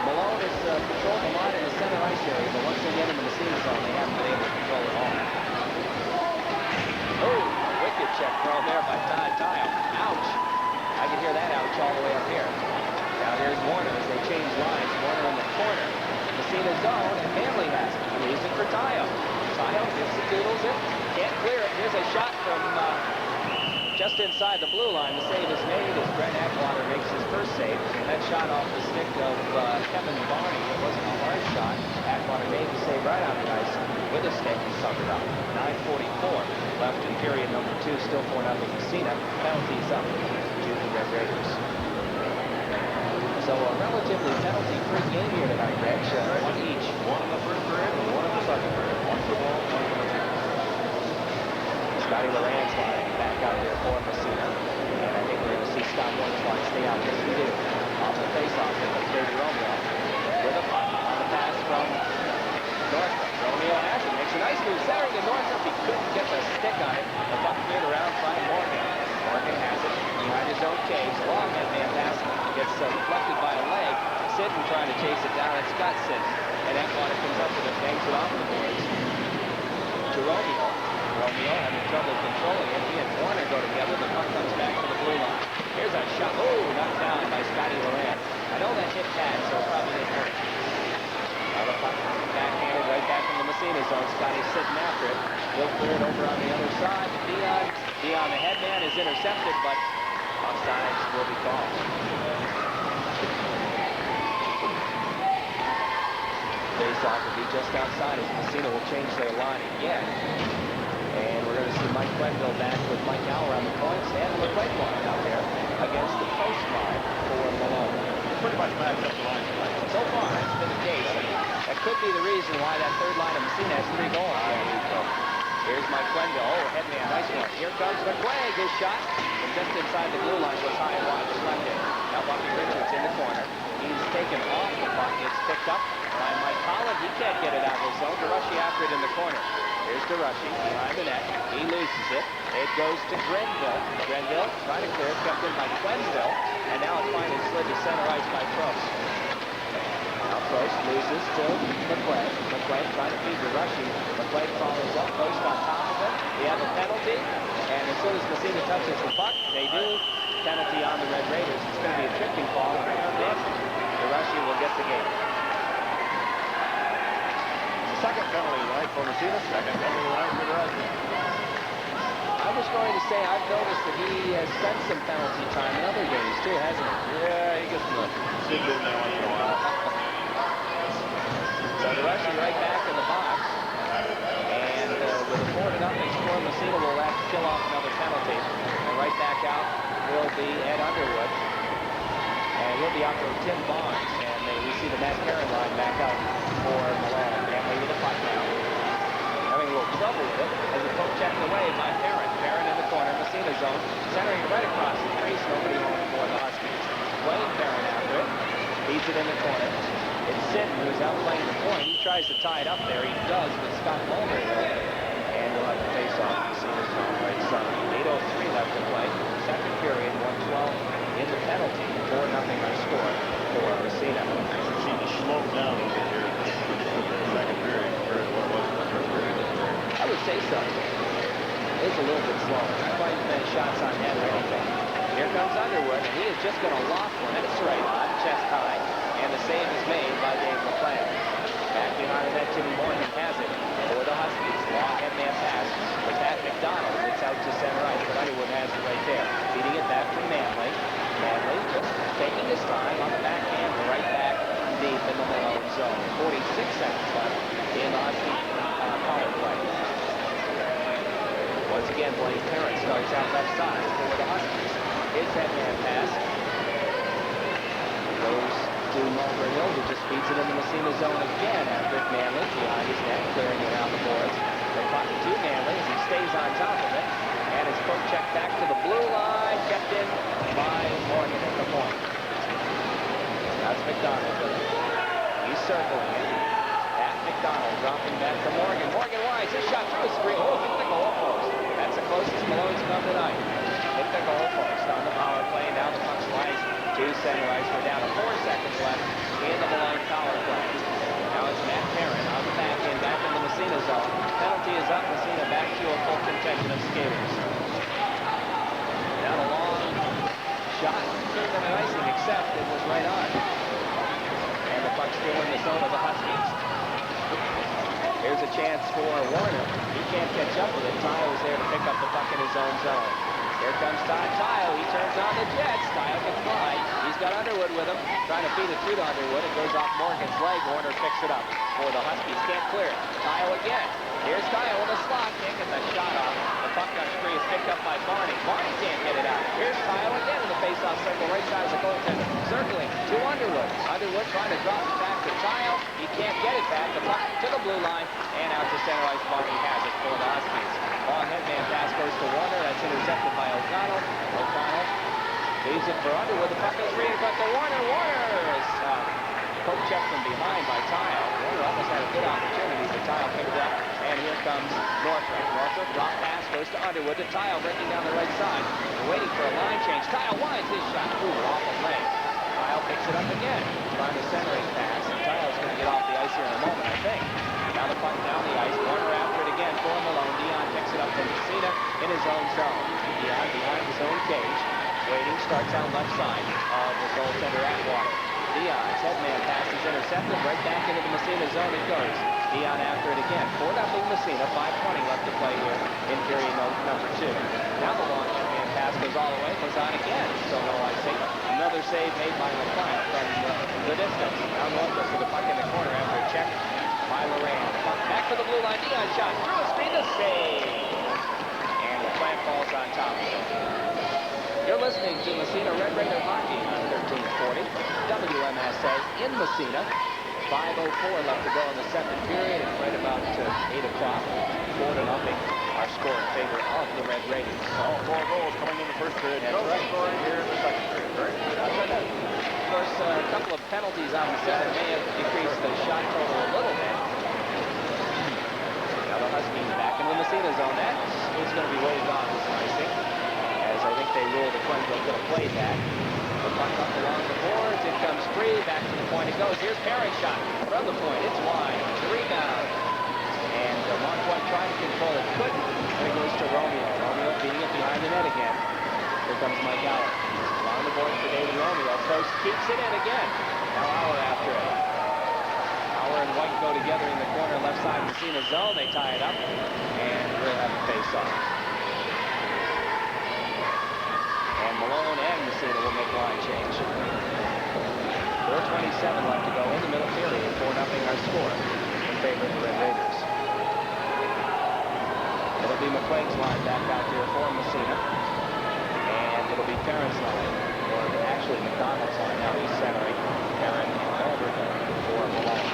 Malone has controlled the line in the center ice area, but once again in the Massena zone, they haven't been able to control it all. Oh, a wicked check thrown there by Todd Tile. Ouch. I can hear that ouch all the way up here. Now here's Warner as they change lines. Warner in the corner. Massena zone, and Manley has it. He leaves it for Tile. Tile gets the doodles it. Can't clear it. Here's a shot from just inside the blue line. The save is made as Brent Atwater makes his first save. And that shot off the stick of Kevin Barney. It wasn't a hard shot. Atwater made the save right on the ice with a stick and summed it up. 9:44 left in period number 2. Still 4-0 Massena. Penalties up to the Red Raiders. So a relatively penalty-free game here tonight, Reg. One each. One in the first period and one in the second period. One for ball, one for the team. Scotty Loran's line back out there for Massena. And I think we're going to see Scott Warner's line stay out. Yes, we do. Off the face-off here with David Romeo. With a puck on the pass from Northrop. Romeo has it. Makes a nice move. Centering to Northrop. He couldn't get the stick on it. The puck cleared around by Morgan. Morgan has it behind his own cage. Long headman pass gets deflected by a leg. sitting trying to chase it down. It's Scott sitting. And Atwater comes up with it, bangs it off the boards to Romeo. Romeo having trouble controlling it. He and Warner go together. The puck comes back to the blue line. Here's a shot. Oh, knocked down by Scotty Loran. I know that hit pad, so it probably didn't hurt. Now the puck backhanded right back in the Massena zone. Scotty's sitting after it. He'll clear it over on the other side to Dion. Dion, the headman, is intercepted, but offsides will be called. Face-off will be just outside as Massena will change their line again. And we're going to see Mike Quenville back with Mike Gower on the points and the McQuaid line out there against the post line for Malone. Pretty much matched up the line tonight. So far, it's been the case. That could be the reason why that third line of Massena has 3 goals. Here's Mike Quenville. Oh, headman, nice one. Here comes McQuaid. His shot from just inside the blue line was high and wide. It's left in. Now Bucky Richards in the corner. He's taken off the puck. It's picked up by Mike Holland. He can't get it out of his zone. DeRushy after it in the corner. Here's DeRushy behind the net. He loses it. It goes to Grenville. Grenville trying to clear it. Kept in by Quenville. And now it finally slid to center ice by Prost. Now Prost loses to McQuaid. McQuaid trying to feed DeRushy. McQuaid follows up. Prost on top of it. He has a penalty. And as soon as Massena touches the puck, they do. Penalty on the Red Raiders. It's going to be a tripping ball. DeRushy will get the game. Second penalty tonight for Massena. Second penalty tonight for DeRushy. I was going to say, I've noticed that he has spent some penalty time in other games too, hasn't he? Yeah, he gets the sig in there once in a while. So DeRushy right back in the box. And with a 4-0 score, Massena will have to kill off another penalty. And right back out will be Ed Underwood. And he'll be out for Tim Barnes. And we see the Matt Perrin line back out for Malone. Family with a puck now. Having a little trouble with it as the poke checked away by Perrin. Perrin in the corner, Massena zone. Centering right across the crease. Nobody home for the Huskies. Wayne Perrin after it. Feeds it in the corner. It's Sinton who's out playing the point. He tries to tie it up there. He does with Scott Mulder there. And we'll have to face off Massena zone right side. 8:03 left to play. Second period, 112 in the penalty. 4-0 our score for Massena. It seemed to slow down a bit here in the second period compared to what it was in the first period. I would say so. It's a little bit slower. Not quite as many shots on net or anything. Here comes Underwood, and he is just going to loft one. And it's right on, chest high. And the save is made by Dave McClain. Back behind the net, Jimmy Morgan has it for the Huskies. Long headman pass with Pat McDonald. It's out to center ice, but Underwood has it right there. Feeding it back to Manley. Manley just taking his time on the backhand, right back deep in the Malone zone. 46 seconds left in the Husky power play. Once again, Blaine Perrin starts out left side for the Huskies. His headman pass goes to Mulder Hill, who just feeds it in the Massena zone again after Manley behind his net, clearing it out the boards. The puck to Manley as he stays on top of it. And his poke check back to the blue line, kept in by Morgan at the point. That's McDonald with it. He's circling it. Pat McDonald dropping back to Morgan. Morgan wise, his shot through a screen. Oh, hit the goal post. That's the closest Malone's come tonight. Hit the goal post on the power play. Now the puck slides to center ice. We're down to 4 seconds left in the Malone power play. Now it's Matt Perrin on the back end, back in the Massena zone. Penalty is up. Massena back to a full contention of skaters. Now a long shot. Could have been an icing, except it was right on. And the puck still in the zone of the Huskies. Here's a chance for Warner. He can't catch up with it. Tyo is there to pick up the puck in his own zone. Here comes Tyo. He turns on the Jets. Tyo can fly. He's got Underwood with him. Trying to feed it through to Underwood. It goes off Morgan's leg. Warner picks it up for the Huskies. Can't clear it. Tyo again. Here's Tyo in the slot. Can't get the shot off. The puck on screen is picked up by Barney. Barney can't get it out. Here's Tyo again in the face-off circle. Right side of the goaltender. Circling to Underwood. Underwood trying to drop it back to Tyo. He can't get it back. The puck to the blue line. And out to center ice. Barney has it for the Huskies. Long headman pass goes to Warner. That's intercepted by O'Connell. O'Connell leaves it for Underwood. The puck is read, but to Warner. Warner is poke check from behind by Tyo. Warner almost had a good opportunity, but Tyo picked it up. And here comes Northrop. Northrop drop pass goes to Underwood to Tyo, breaking down the right side. They're waiting for a line change. Tyo winds his shot. Ooh, off the leg. Tyo Picks it up again. Trying to centering pass. Tile's going to get off the ice here in a moment, I think. Now the puck down the ice. Warner after it again for Malone. Dion picks it up from Massena in his own zone. Dion behind his own cage. Waiting, starts on left side of the goaltender Atwater. Dion's headman pass is intercepted. Right back into the Massena zone it goes. Dion after it again. 4-0 Massena. 5:20 left to play here in period number 2. Now the long headman pass goes all the way. Goes on again. So no icing. Another save made by McLeod from the distance. Now Northwest with the puck in the corner after a check by Loran. Puck back to the blue line. Dion shot through his feet. A save. And the plant falls on top of it. You're listening to Massena Red Raider Hockey on 1340 WMSA in Massena. 5:04 left to go in the second period. It's right about 8 o'clock. 4-0. Our score in favor of the Red Raiders. All 4 goals coming in the first period. That's right. Scoring here in the second period. Right? Of course, a couple of penalties on the center may have decreased the shot total a little bit. Now the Huskies back in the Massena zone. That is going to be waved off as an icing, as I think they ruled the Quenville could have played that. The puck up along the boards. It comes free. Back to the point it goes. Here's Perry's shot from the point. It's wide. The rebound. And Marquardt tried to control it. Couldn't. And it goes to Romeo. Romeo beating it behind the net again. Here comes Mike Allen. Along the board for David Romeo. Post keeps it in again. Now Auer after it. Auer and White go together in the corner left side of Massena zone. They tie it up. And we'll have a face-off. And Malone and Massena will make line change. 4:27 left to go in the middle period. 4-0 our score in favor of the Red Raiders. It'll be McQuaig's line back out here for Massena. And it'll be Perrin's line, or actually McDonald's line. Now he's centering. Perrin and Albert for Malone.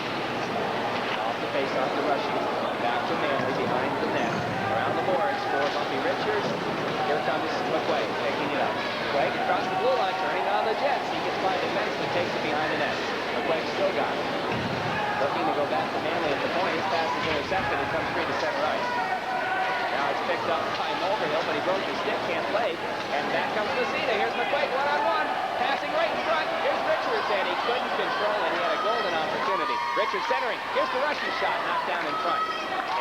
Off the face-off to Rushy. Back to Manley behind the net. Around the boards for Bumpy Richards. Here comes McQuaig, picking it up. McQuaig across the blue line, turning on the Jets. He gets by defenseman, takes it behind the net. McQuaig still got it. Looking to go back to Manley at the point. His pass is intercepted. It comes free to center ice. Now it's picked up by Mulverhill, but he broke his stick, can't play. And back comes Massena. Here's McQuaig, one-on-one. Passing right in front. Here's Richards, and he couldn't control it. He had a golden opportunity. Richards centering. Here's the Rushy shot, knocked down in front.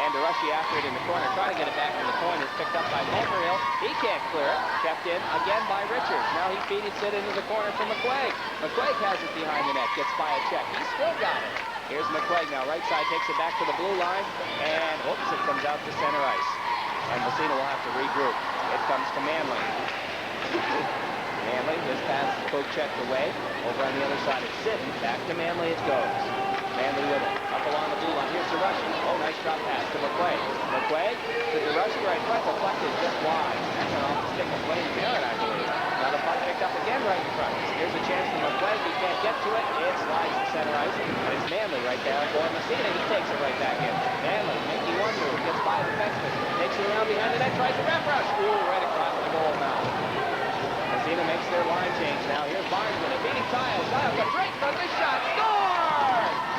And DeRushy after it in the corner, trying to get it back to the point. It's picked up by Mulverhill. He can't clear it. Kept in again by Richards. Now he feeds it into the corner for McQuaig. McQuaig has it behind the net. Gets by a check. He's still got it. Here's McQuaig now. Right side takes it back to the blue line. And, oops, it comes out to center ice. And Massena will have to regroup. It comes to Manley. Manley, his pass is poke checked away. Over on the other side, it's sitting. Back to Manley it goes. Manley with it. Up along the blue line. Here's DeRushy. Oh, nice drop pass to McQuaig. McQuaig to DeRushy right front. Deflected just wide. That's an off the stick of Blaine Perrin, I believe. Now the puck picked up again right in front. Here's a chance for McQuaig. He can't get to it. It slides to center ice. And it's Manley right there for Massena. He takes it right back in. Manley making one move. Gets by the defenseman. Takes it around behind the net. Tries to wrap rush. Ooh, right across the goal now. Massena makes their line change now. Here's Barnes with it. Beating Tile. Tile comes right from the shot. Score!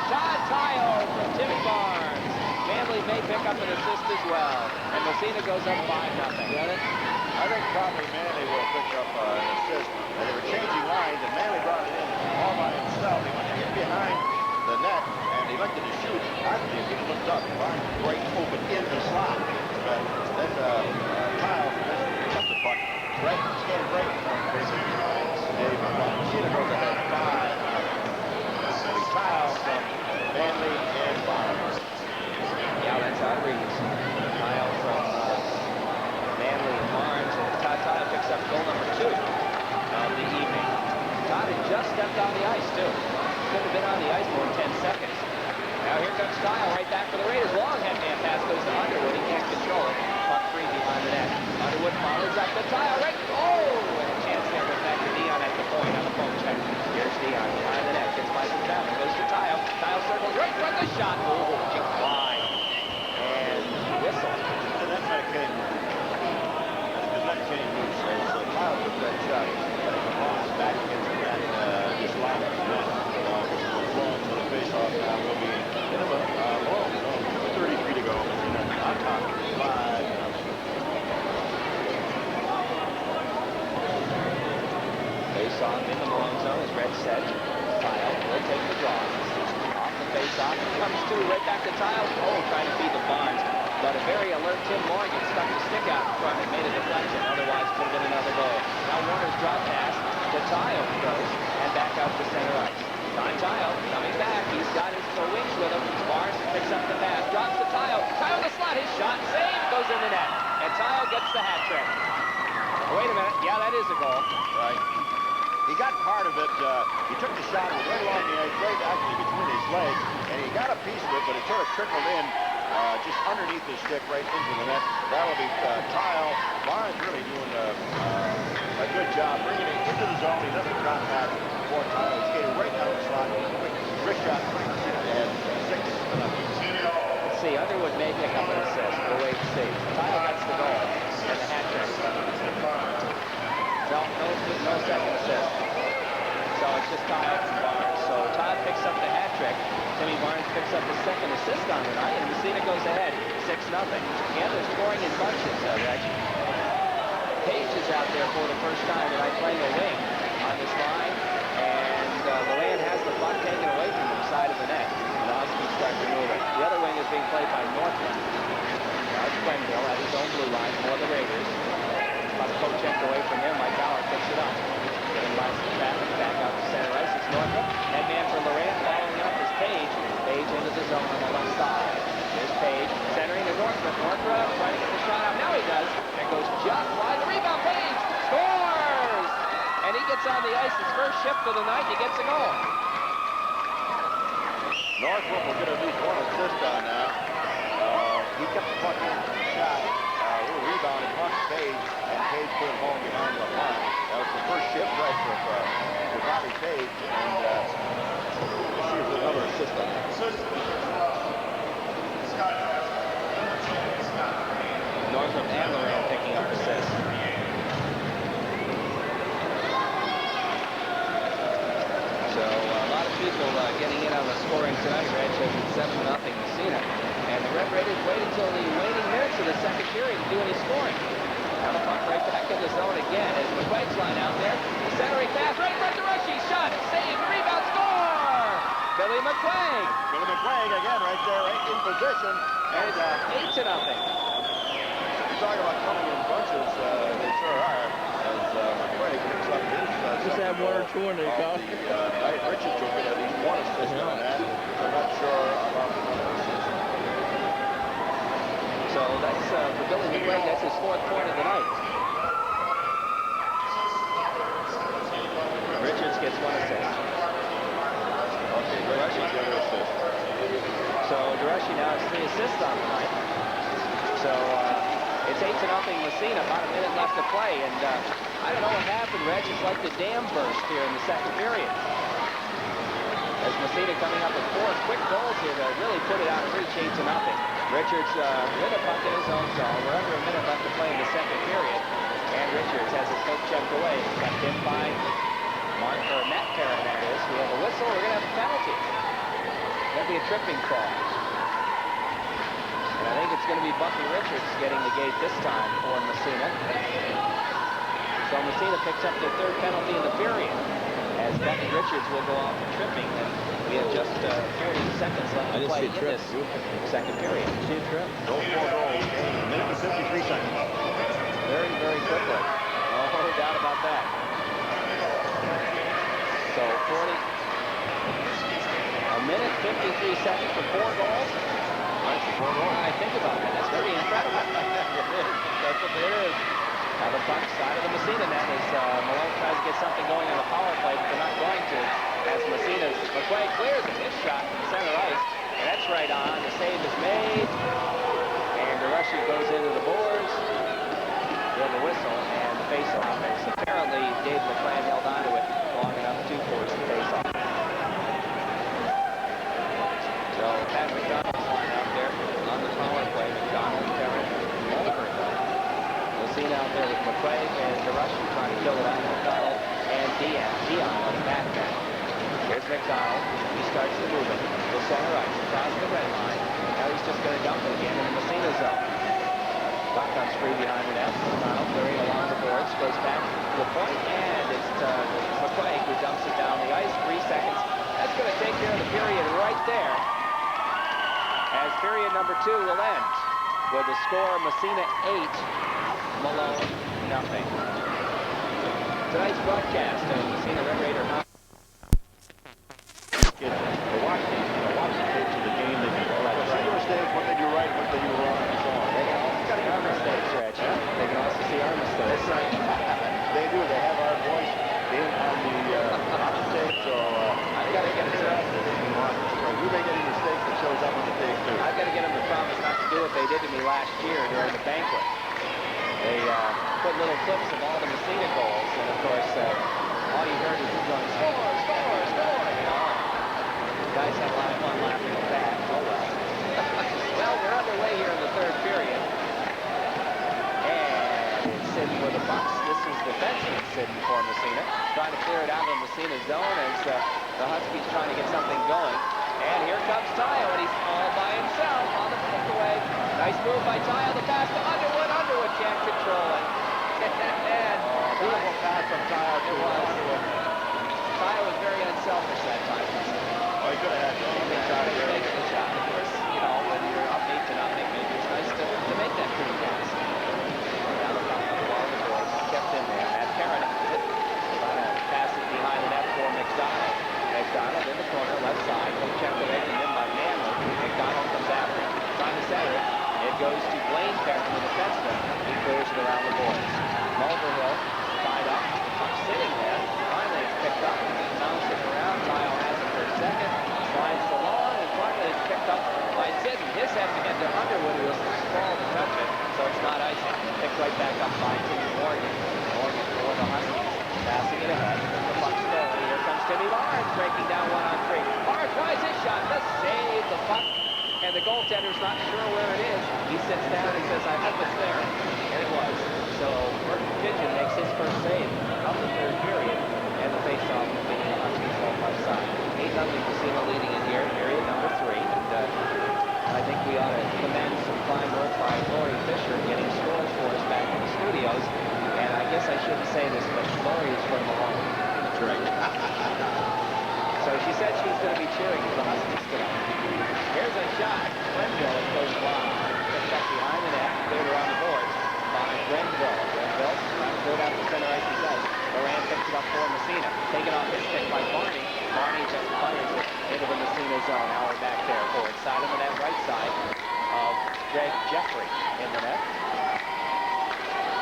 Todd Tile from Timmy Barnes. Manley may pick up an assist as well. And Massena goes up 5-0. Get it? I think probably Manley will pick up an assist. And they were changing lines, and Manley brought it in all by himself. He went in behind the net, and he elected to shoot. I believe he looked up. Barnes break open in the slot. But then Tile picks up the puck. Right, skating right. Massena goes ahead 5-0. Tile from Manley and Barnes. Yeah, that's how it reads. Tile from Manley and Barnes. And Todd Tile picks up goal number 2 of the evening. Todd had just stepped on the ice, too. Couldn't have been on the ice more than 10 seconds. Now here comes Tile right back for the Raiders. Long headman pass goes to Underwood. He can't control it. Puck free behind the net. Underwood follows up to Tile. Right. Oh! And a chance there goes back to Dion at the point on the phone check. Here's Dion behind the net. Gets by some down. Goes to Tile. Tile circles right from the shot. Oh, kick wide. And whistle. And that might have came because that came loose. So Tile took that shot. But it was back against the net. Just locked it in. Long for the face-off now will be in a long. 33 to go. On top. 5-0. zone as Red set. Tile will take the draw. Off the face-off. Comes to right back to Tile. Oh, trying to feed the Barnes. But a very alert Tim Morgan stuck the stick out in front and made a deflection. Otherwise, could have been another goal. Now Warner's drop pass to Tile goes and back out to center ice. Tile coming back. He's got his wings with him. Barnes picks up the pass. Drops to Tile. Tile in the slot. His shot saved. Goes in the net. And Tile gets the hat trick. Wait a minute. Yeah, that is a goal. Right. He got part of it. He took the shot right along the edge, right actually between his legs, and he got a piece of it, but it sort of trickled in just underneath his stick right into the net. That'll be Tile. Barnes really doing a good job bringing it into the zone. He left the drop pass for Tile. He skated right down the slot. Quick wrist shot, and 6-0. Let's see. Underwood may pick up an assist. We'll wait and see. Tile gets the goal and the hat trick. No second assist. So it's just Tile and Barnes. So Tile picks up the hat trick. Timmy Barnes picks up the second assist on the night, and Massena goes ahead 6-0. Again, they're scoring in bunches, Reg. Page is out there for the first time tonight playing a wing on this line, and Loran has the puck taken away from the side of the net. And the Huskies start to move it. The other wing is being played by Northland. Now Quenville at his own blue line for the Raiders. Puck poke checked away from him. Mike Bauer picks it up. Getting by some traffic back out to center ice. It's Northrup. Head man for Loran. Following up is Page. Page into the zone on the left side. There's Page centering to Northrup. Northrup trying to get the shot out. Now he does. And goes just wide. The rebound. Page scores! And he gets on the ice. His first shift of the night. He gets a goal. Northrup will get at least one assist on that. He kept the puck in the shot. Little rebound and puck Page, and Page put it home behind the line. That was the first shift right for Bobby Page, and we'll see if there's another assist on that. Northrup and Loran picking up assists. So a lot of people getting in on the scoring tonight. Reg has it 7-0 Massena. And the Red Raiders wait until the waning minutes of the second period to do any scoring. Now the puck right back in the zone again as McQuaig's line out there. The centering pass right in front of Rushy. Shot, save, rebound, score! Billy McQuaig. Billy McQuaig again right there, right in position. And it's 8-0. You talk about coming in bunches, they sure are. As McQuaig picks up his just have one or two in there, Carl. Richards will get at least one assist on that. I'm not sure about the other assist. So that's for Billy McQuaig, that's his 4th point of the night. Richards gets 1 assist. Okay, Durushy gets an assist. So Durushy now has 3 assists on the night. So it's 8-0 Massena, about a minute left to play, and I don't know what happened, Reg. It's like the dam burst here in the second period. As Massena coming up with 4 quick goals here to really put it out of reach, 8-0. Richards with a puck in his own zone. We're under a minute left to play in the second period. And Richards has his poke checked away. Kept in by Matt Perrin, that is. We have a whistle. We're going to have a penalty. Going to be a tripping call. And I think it's going to be Bucky Richards getting the gate this time for Massena. So Massena picks up their 3rd penalty in the period, as Bucky Richards will go off for tripping. And we have just 40 seconds left to play in this second period. See a trip? Those 4 goals, a minute and 53 seconds. Very, very quickly. No doubt about that. So a minute, 53 seconds for 4 goals. I think about that. That's very incredible. That's what it is. Now the puck side of the Massena net as Malone tries to get something going on the power play, but they're not going to. As McQuaig clears it. His shot from center ice. And that's right on. The save is made. And Durushy goes into the boards. With the whistle and the face-off. Apparently Dave McClan held on to it long enough to force the face-off. So Pat McDonald's line out there on the power play. McDonald, Perrin, Mulder. Massena out there with McQuaig and Durushy trying to kill it out. McDonald and Dion on the back net. Here's McDonald. He starts to move it. The center ice across the red line. Now he's just going to dump it again in the Massena zone. Puck comes free behind the net. McDonald clearing along the boards. Goes back to the point. And it's McQuaig who dumps it down. number 2 will end with the score Massena 8, Malone nothing. Tonight's broadcast of Massena Red Raider Hockey. Watch the tapes of the game. They can see your mistakes, what they do right, what they do wrong, and so on. They can also see our mistakes, Rich. Huh? They can also see our mistakes. That's right. They do. They have our voice in on the tape, so I've got to get it. So you make any mistakes, it shows up on the tape too. I've got to get them to promise not to do what they did to me last year during the banquet. They put little clips of all the Massena goals, and of course, all you heard was you going, score, score, score, you know. The guys had a lot of fun laughing at that. Oh well. Well, we're underway here in the third period. And it's sitting with the Bucks. This is defenseman sitting for Massena, trying to clear it out of the Massena zone as the Huskies trying to get something going. And here comes Tayo, and he's all by himself on the breakaway. Nice move by Tayo. The pass to Underwood. Underwood can't control it. And beautiful pass from Tayo. It was. Tayo was very unselfish that time. Oh, he could have had anything shot here. Makes the shot. Of course, you know, when you're up 8 to nothing, maybe it's nice to make that pretty pass. Down the top along the boards, kept in there. Matt Perrin has it. Trying to pass it behind the net for McDonald. McDonald in the corner, left side. Checked away from him by Manley. McDonald comes after him. Trying to center it. It goes to Blaine Perrin, the defenseman. He clears it around the boards. Mulverhill tied up. Puck sitting there. Finally it's picked up. Bouncing around. Tile has it for a second. Slides along. And finally it's picked up by Sidden. His head-to-head to Underwood, who was small to touch it. So it's not icing. Picked right back up by Timmy Morgan. Morgan for the Huskies. Passing it ahead. The puck stolen. Here comes Timmy Barnes breaking down 1-on-3. Barnes tries his shot to save the puck. And the goaltender's not sure where it is. He sits down and says, I hope it's there. And it was. So Merton Pigeon makes his first save of the third period. And the face-off will be the Huskies home left side. 8-0 Massena leading in here, period number 3. And I think we ought to commend some fine work by Lori Fisher getting scores for us back in the studios. And I guess I shouldn't say this, but Lori is from Malone. That's right. So she said she's going to be cheering for the Huskies tonight. Here's a shot. Grenville goes wide. Picked up behind the net, cleared around the boards by Grenville. Grenville trying to clear it out the center ice he does. Moran picks it up for Massena. Taken off his stick by Barney. Barney just fires it into the Massena zone. Now we're back there forward side of the net, right side of Greg Jeffrey in the net.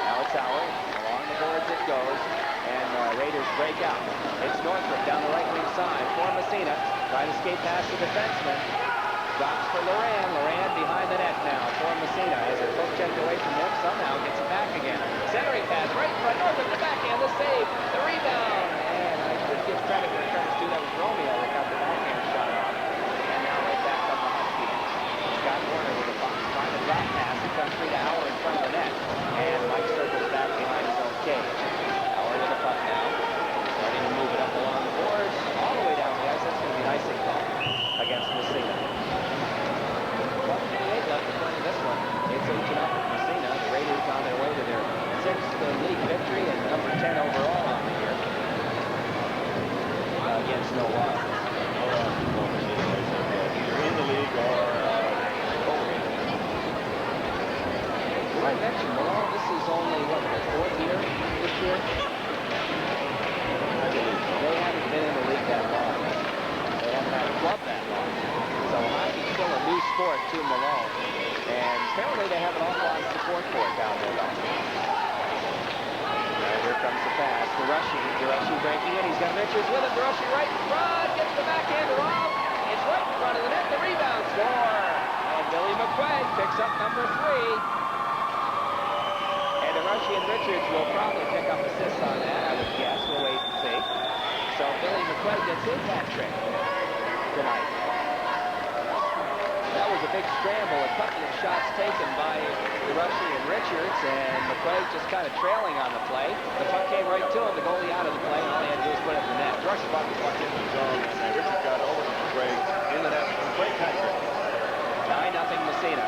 Now it's Howard. Along the boards it goes. And Raiders break out. It's Northrop down the right wing side for Massena. Trying to skate past the defenseman. Drops for Loran. Loran behind the net now for Massena. As a poke checked away from him, somehow gets it back again. Centering pass right in front. Northrop the backhand, the save, the rebound. And I should give credit when it comes to that was Romeo that got the backhand shot off. And now right back on the Huskies. Scott Warner with a puck. Trying to drop pass. It comes through to Howard in front of the net. And Mike circles back behind his own cage. Howard with the puck now. Starting to move it up along the boards. All the way down the ice. That's going to be an icing call against Massena. 1:28 left to play in this one. It's 8-0 Massena. The Raiders on their way to their 6th league victory and number 10 overall on the year against no losses. Either in the league or over in the league. Well, I mentioned Malone. This is only what, their 4th year this year. They haven't been in the league that long. They haven't had a club that long. So hockey's still a new sport to Malone. And apparently they have an awful lot of support for it down there. Here comes the pass. DeRushy breaking in. He's got Richards with him. DeRushy right in front. Gets the backhander off. It's right in front of the net. The rebound score. And Billy McQuaid picks up number 3. And DeRushy and Richards will probably pick up assists on that, I would guess. We'll wait and see. So Billy McQuaid gets his hat trick tonight. That was a big scramble, a couple of shots taken by DeRushy and Richards, and McQuaid just kind of trailing on the play. The puck came right to him, the goalie out of the play, and all he had to do was put it in the net. Rush brought the puck into the zone, and Richard got over to McQuaid in the net. Great country. 9-0 Massena.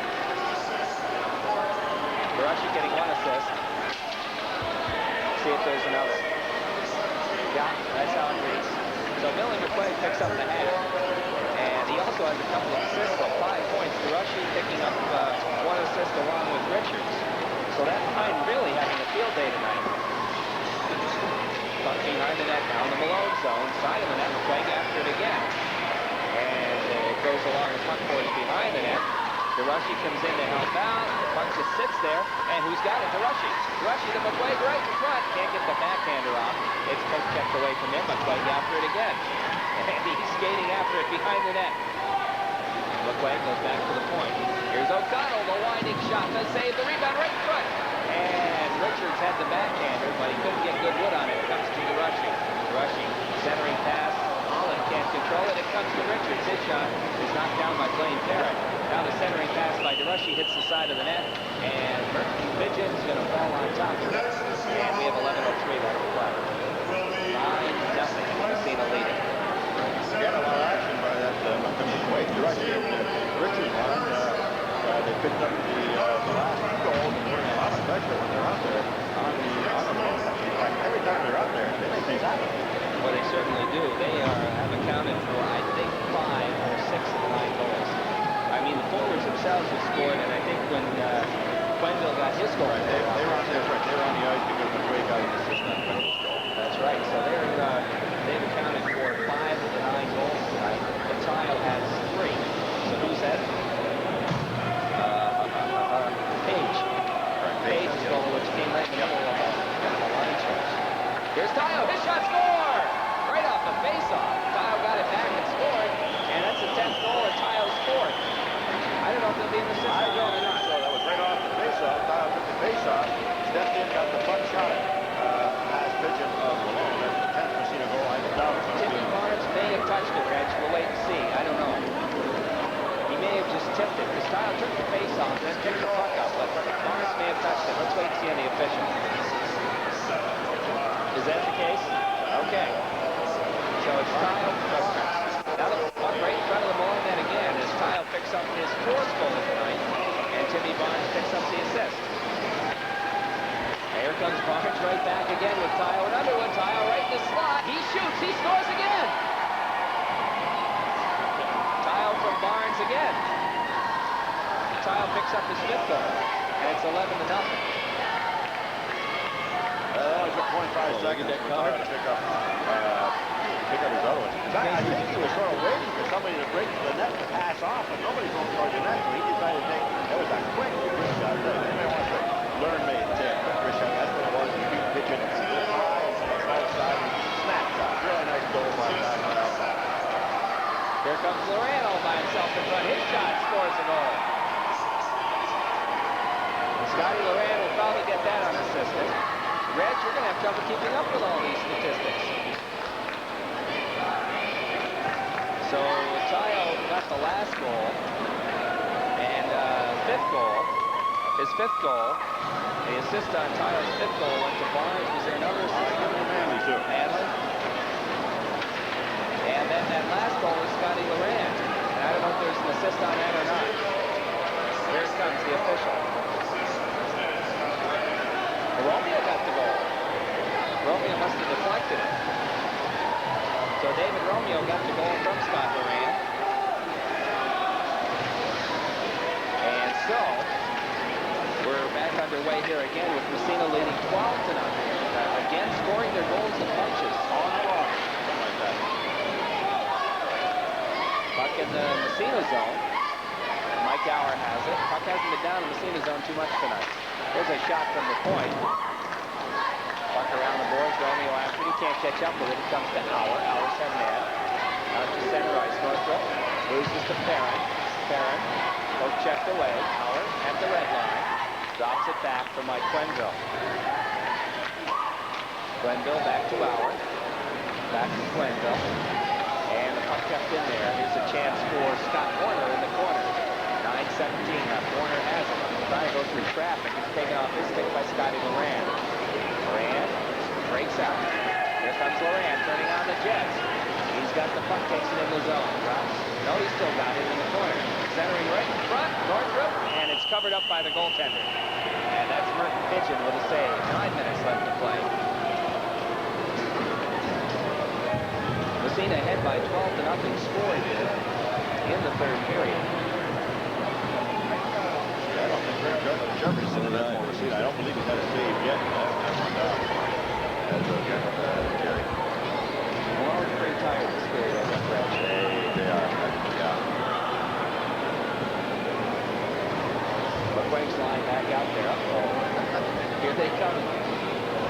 DeRushy getting 1 assist. See if there's another. Yeah, that's how it reads. So Billy McQuaid picks up the hat. And And he also has a couple of assists, so 5 points. DeRushy picking up 1 assist along with Richards. So that line really having a field day tonight. Puck behind the net now in the Malone zone. Side of the net, playing after it again. And it goes along the puck boys behind the net. DeRushy comes in to help out. The puck just sits there. And who's got it? DeRushy. DeRushy to McQuaid right in front. Can't get the backhander off. It's poke checked away from him. McQuaid after it again. And he's skating after it behind the net. McQuaid goes back to the point. Here's O'Connell, the winding shot to save the rebound right in front. And Richards had the backhander, but he couldn't get good wood on it. It comes to DeRushy. DeRushy, centering pass. Holland can't control it. It comes to Richards. His shot is knocked down by Blaine Perrin. Now the centering pass by DeRushy hits the side of the net. And Merton Pigeon's going to fall on top of it. And we have 11:03 left to play. 9-0. Massena leading. Again, a lot of action by that McQuaid. DeRushy and Richards line. They picked up the last 2 goals and putting a lot of pressure when they're out there on the road. Every time they're out there, they make things happen. Well, they certainly do. They have accounted for, I think, 5 or 6 of the 9 goals. I mean, the forwards themselves have scored, and I think when Quenville got his goal, they were on the ice because McQuaid got an assist on Quenville's goal. That's right. So they've accounted for 5 of the 9 goals tonight. The Tile has 3. So who's that? Page's goal, which came right in the middle of a line change. Here's Tile. His shot score! Right off the face-off. Tile got it back and scored. And that's the 10th goal of Tile's 4th. I don't know if they'll be in the system. I don't think so. That was right off the face-off. Tile took the face-off, stepped in, got the puck, shot it. Pass Pigeon of Malone. That's the 10th Massena goal. I doubt it's going to Timmy be. Barnes may have touched it, Reg. We'll wait and see. I don't know. He may have just tipped it, because Tile took the face-off, then picked the puck up, but Barnes may have touched it. Let's wait and see on the official. Is that the case? Okay. So it's Tile. Now the puck right in front of the Malone net again as Tile picks up his 4th goal of the night, and Timmy Barnes picks up the assist. Here comes Barnes right back again with Tile and Underwood. Tile right in the slot. He shoots. He scores again. Tile from Barnes again. Tile picks up his 5th goal, and it's 11-0. That was 0.5 seconds for Tile to pick up his other one. I think he was sort of waiting for somebody to break the net to pass off, but nobody's going towards the net, so he decided to take. That was a quick wrist shot. Anybody wants to learn me a tip? Wrist shot. That's what it was. He beat Pigeon outside, snap shot. Really nice goal by Tile. Here comes Loran all by himself in front. His shot scores a goal. Scotty Loran will probably get that unassisted. Reg, you're going to have trouble keeping up with all these statistics. So Tile got the last goal, and 5th goal, his 5th goal. The assist on Tile's 5th goal went to Barnes. Was there another assist? Manley, too. Manley. And then that last goal was Scotty Loran. And I don't know if there's an assist on that or not. Here comes the official. Romeo got the goal. Romeo must have deflected it. So David Romeo got the goal from Scott Loran. And so, we're back underway here again with Massena leading 12-0. Again, scoring their goals in bunches. All night long. Something like that. Puck in the Massena zone. Mike Gower has it. Puck hasn't been down in the Massena zone too much tonight. There's a shot from the point. Puck around the boards. Romeo after it. He can't catch up with it. It comes to Auer. Auer's head man. Out to center ice. Northrop loses to Perrin. Perrin. Poke checked away. Auer at the red line. Drops it back for Mike Quenville. Quenville back to Auer. Back to Quenville. And the puck kept in there. Here's a chance for Scott Warner in the corner. 9:17 left. Warner has it. Trying to go through traffic. He's taken off his stick by Scotty Loran. Loran breaks out. Here comes Loran turning on the Jets. He's got the puck, takes it in the zone. Drops. No, he's still got it in the corner. Centering right in front. Northrop. And it's covered up by the goaltender. And that's Merton Pigeon with a save. 9 minutes left to play. Massena ahead by 12-0. Score did. in the third period. I don't think Jefferson in that one. I don't believe he's had a save yet. Jerry. Malone's pretty tired this period, I think, Reg. They are. Yeah. McQuaig's line back out there. Here they come.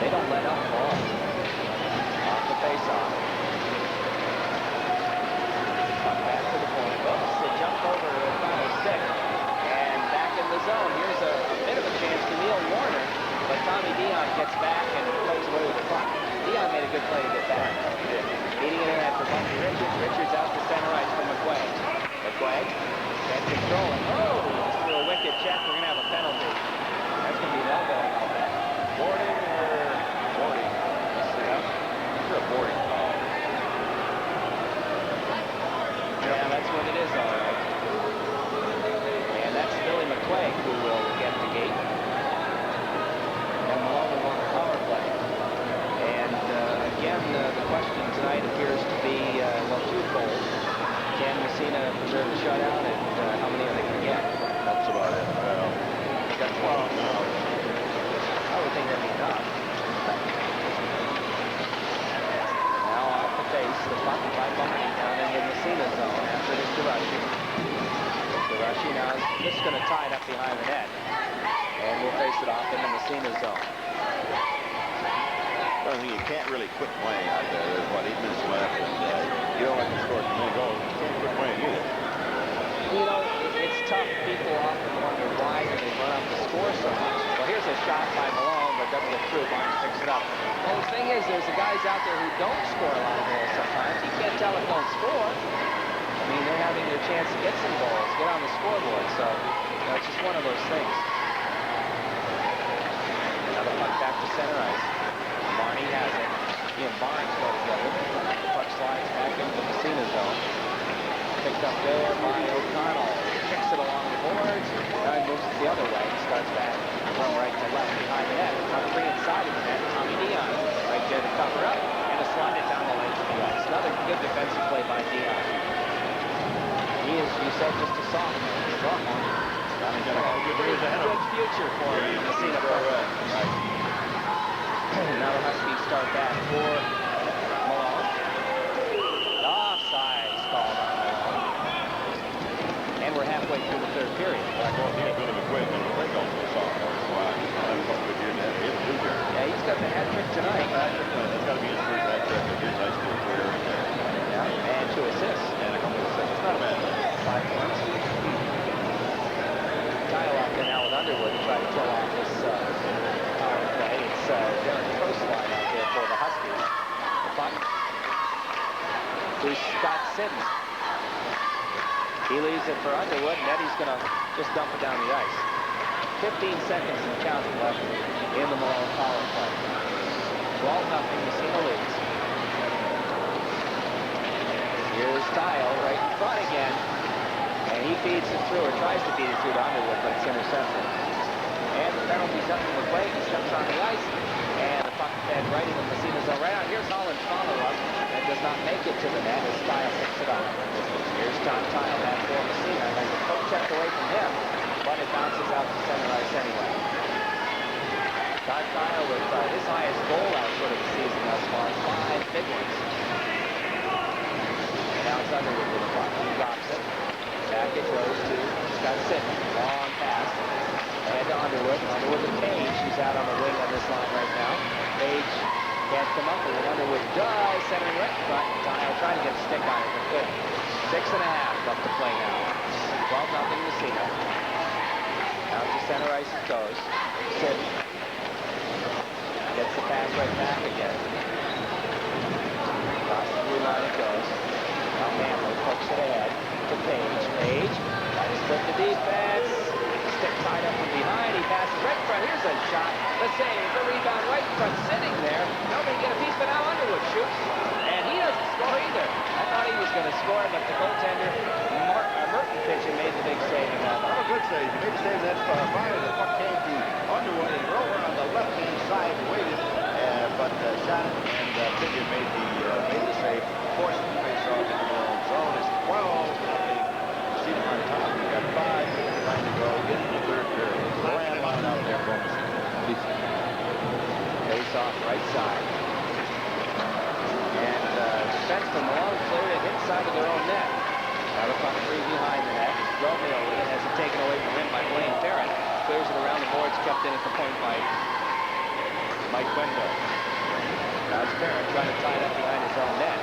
They don't let up ball. Off the face-off. Back to the point. Oops, they jumped over the final stick. And back in the zone. Here's a bit of a chance to Neil Warner. But Tommy Dion gets back and comes away with the puck. Dion made a good play to get back. Beating it in after Bucky Richards. Richards out to center ice for McQuaig. McQuaig can't control it. Oh, just threw a wicked check. We're going to have a penalty. That's going to be an elbow. Boarding or boarding? Sure, boarding. Yeah, that's what it is, all right. And that's Billy McQuaig who will get the gate. And Malone will on the power play. And again, the question tonight appears to be, well, twofold. Can Massena preserve the shutout, and how many are they going to get? That's about it. Well, they got 12 now. I would think that'd be enough. Now off the face, the puck by Barney down in the Massena zone after this DeRushy. DeRushy now is just going to tie it up behind the net. And we'll face it off in the Massena zone. Well, you can't really quit playing out there. There's, what, 8 minutes left, and you don't like to score too many goals. You can't quit playing either. You know, it's tough. People often wonder why do they run up the score so much. Well, here's a shot by Malone, but doesn't get through. Barnes picks it up. Well, the thing is, there's the guys out there who don't score a lot of goals sometimes. You can't tell if don't score. I mean, they're having their chance to get some goals, get on the scoreboard. So, you know, it's just one of those things. Now the puck back to center ice. Barney has it. He and Barnes go together. The puck slides back into the Massena zone. Picked up there by O'Connell. Kicks it along the boards. Now he moves it the other way. Starts back from right to left behind the net. Puck free inside of the net. Tommy Dion right there to cover up and to slide it down the length of the ice. Another good defensive play by Dion. He is, you said, just a sophomore. He's got a good future for him in the Massena program. Now the Huskies start back for Malone. Offside is called on Malone. And we're halfway through the third period. Back on here, Billy McQuaig. Billy McQuaig also a sophomore. So I have a couple good years ahead of him, too, Jerry. Yeah, he's got the hat trick tonight. That's got to be his first hat trick of his high school career. Yeah, and 2 assists. And a couple of assists. It's not bad. 5 points. Kyle out there now with Underwood to try to kill off this power play. It's Darren Coastline out there for the Huskies. The puck to Scott Sinton. He leaves it for Underwood, and Eddie's going to just dump it down the ice. 15 seconds and counting left in the Malone power play. 12-0, Massena leads. Here's Tile right in front again. And he feeds it through, or tries to feed it through to Underwood, but it's intercepted. And the penalty's up to McQuaig. He steps on the ice. And the puck fed right into Massena zone. Right out. Here's Holland's follow-up. That does not make it to the net as Tile picks it up. Here's Tom Tile back for Massena. Has a poke check away from him. But it bounces out to center ice anyway. Todd Tile with his highest goal output of the season thus far. 5 big ones. And now it's Underwood with the puck. He drops it. Back it goes to Scott Sinton. Long pass. And to Underwood. Underwood to Page. She's out on the wing on this line right now. Page can't come up with it. Underwood does. Centering right in front. Tile trying to get a stick on it, but couldn't. 6.5 left to play now. 12-0 Massena. Out to center ice it goes. Sinton gets the pass right back again. Across the blue line it goes. Now Manley pokes it ahead to Page. Page tries to split the defense. Stick tied up from behind. He passes right in front. Here's a shot. The save. The rebound right in front. Sitting there. Nobody get a piece, but now Underwood shoots. And he doesn't score either. I thought he was going to score, but the goaltender, Merton pitching, made the big save in that. Not a good save. He made a save that finally the puck came to Underwood and Rover on the left-hand side waited, but shot it, and Pigeon made the save, forced the face off into the zone. It's 12-0 side of their own net. Now the puck free behind the net. Romeo with it, has it taken away from him by Blaine Perrin. Clears it around the boards, kept in at the point by Mike Quinville. Now it's Perrin trying to tie it up behind his own net.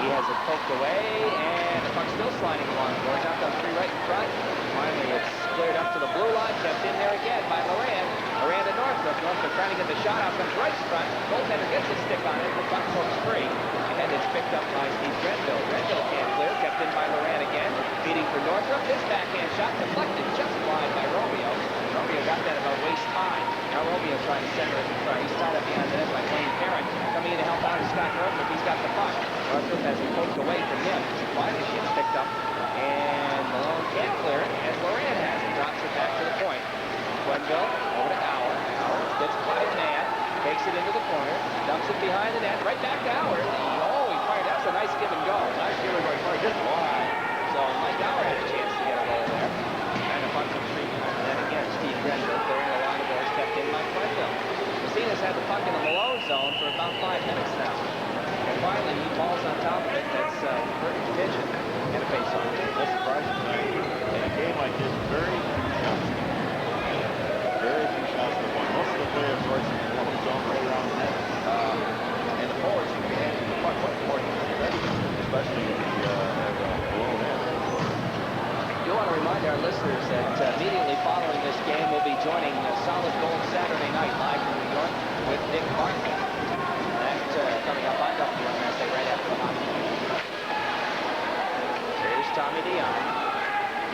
He has it poked away, and the puck's still sliding along the boards. Out on three right in front. Finally, it's cleared up to the blue line, kept in there again by Loran. Loran to Northrup. Northrup trying to get the shot out, comes right in front. Goaltender gets his stick on it. The puck pokes free, and it's picked up by Steve Grenville. Grenville can't clear, kept in by Loran again. Feeding for Northrup. His backhand shot deflected just wide by Romeo. Romeo got that about waist high. Now Romeo trying to center it in front. He's tied up behind the net by Blaine Perrin. Coming in to help out is Scott Northrup. He's got the puck. Northrup has it poked away from him. Finally gets picked up, and Malone can't clear it as Loran has it. Drops it back to the point. Quenville over to Howard. Howard gets by a man, takes it into the corner, dumps it behind the net, right back to Howard. Oh, he fired. That's a nice give and go. Nice give and go. He fired just wide. So Mike Howard had a chance to get a goal there. And a puck comes free behind the net again. Steve Grenville clearing along the boards, kept in by Quenville. Massena's had the puck in the Malone zone for about 5 minutes now. And finally, he falls on top of it. That's perfect pigeon and a face-off. That's surprising tonight. In a game like this, very few shots. Very few shots for one. Most of the players are in the Malone zone right around the net. And the forwards seem to be handling the puck much more ready, especially in the Malone end. I do want to remind our listeners that immediately following this game, we'll be joining Solid Gold Saturday Night live from New York with Dick Bartlett. That coming up on WMSA right after the hockey game. Here's Tommy Dion.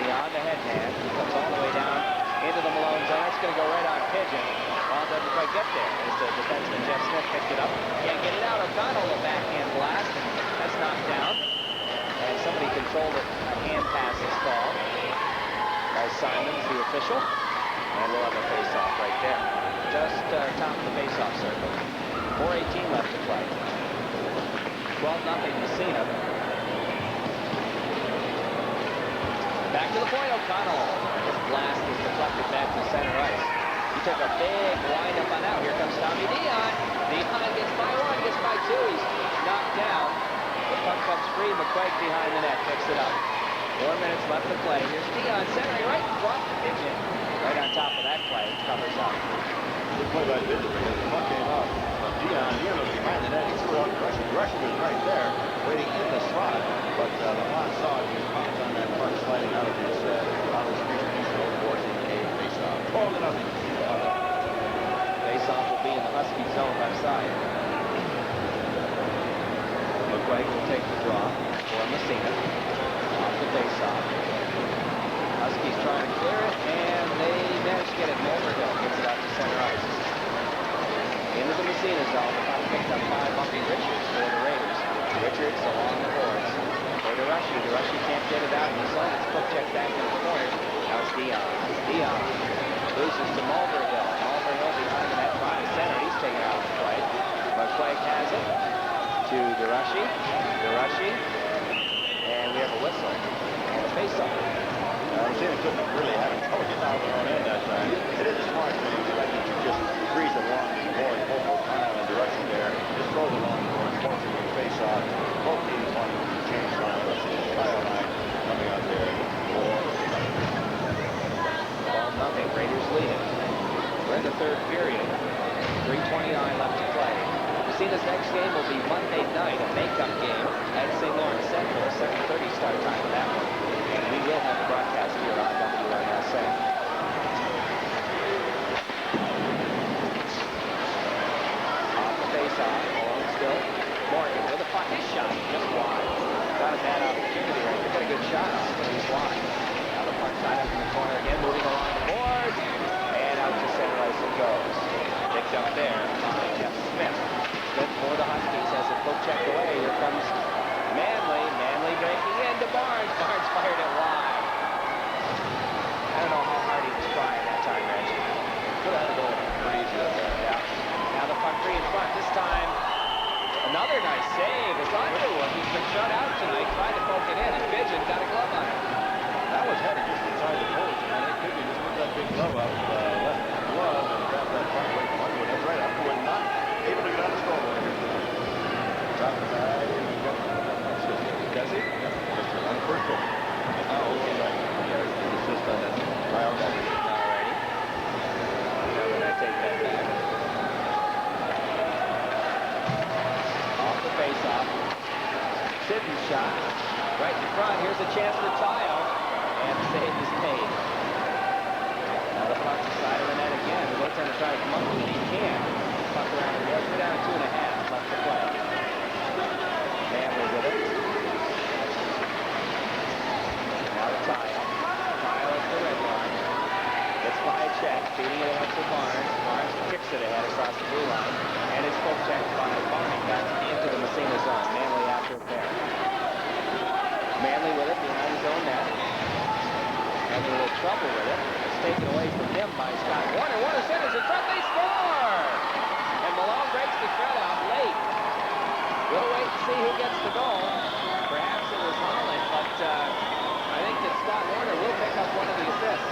Dion, the head man, comes all the way down into the Malone zone. It's going to go right on Pigeon. Ball doesn't quite get there. As the defenseman Jeff Smith picked it up. Can't get it out. O'Connell, a backhand blast, and that's knocked down. And somebody controlled it. A hand pass is called by Simons, the official. And we'll have a face-off right there. Just top of the face-off circle. 4:18 left to play. 12-0 Massena. Back to the point, O'Connell. His blast is deflected back to center ice. He took a big wind-up on that. Here comes Tommy Dion. Dion gets by one, gets by two. He's knocked down. The puck comes free. McQuaig behind the net picks it up. 4 minutes left to play. Here's Dion centering right in front. Pigeon right on top of that play. Covers up. Good play by Pigeon because the puck came up. Dion was behind the net. He threw out Rushy. Rushy was right there, waiting in the slot. But Lamont saw it. He was pounced on that puck sliding out of his creature control, forcing a face-off. 12-0. Face-off will be in the Husky zone left side. McQuaig will take the draw for Massena. Off the face-off. Huskies trying to clear it, and they manage to get it. Mulverhill gets it out to center ice. Into the Massena zone. The puck picked up by Bumpy Richards for the Raiders. Richards along the boards. For DeRushy. DeRushy can't get it out in the zone. It's quick check back in the corner. Now it's Dion. Dion loses to Mulverhill. Mulverhill behind the net by center. He's taken out of the play. McQuaig has it to DeRushy. DeRushy. And we have a whistle. And a face-off. Massena couldn't really have it. Oh, getting out of their own end that time. It is a smart thing. I think you just breeze along the board, both O'Connell and direction there. Just throws along the board, forcing the face-off. Both teams want to change line. Kyle Knight coming out there. 12-0. Raiders leading. We're in the third period. 3:29 left to play. Massena's next game will be Monday night, a makeup game at St. Lawrence Central. 7:30 start time for that one. And we will have a broadcast here on WMSA. Off the face-off, Malone still. Morgan with a puck. His shot just wide. Not a bad opportunity right there. Got a good shot off, but he's wide. Now the puck tied up in the corner again, moving along the boards. And out to center ice it goes. Picked up there by Jeff Smith. Smith for the Huskies has a poke check away. Here comes Manley. Martin's shot. Right in front. Here's a chance for Tayo. And the save is made. Now the puck side of the net again. The goaltender trying to come up with it. He can't. Puck around the net. We're down to 2.5 left to play. Manley with it. Now to Tayo. Tayo at the red line. Gets by a check. Feeding it up to Barnes. Barnes kicks it ahead across the blue line. And it's poke checked by Barnes back into the Massena zone. Manley after a pair. Manley with it behind his own net. Having a little trouble with it. It's taken away from him by Scott Warner. Warner centers in front. They score! And Malone breaks the shutout late. We'll wait to see who gets the goal. Perhaps it was Holland, but I think that Scott Warner will pick up one of the assists.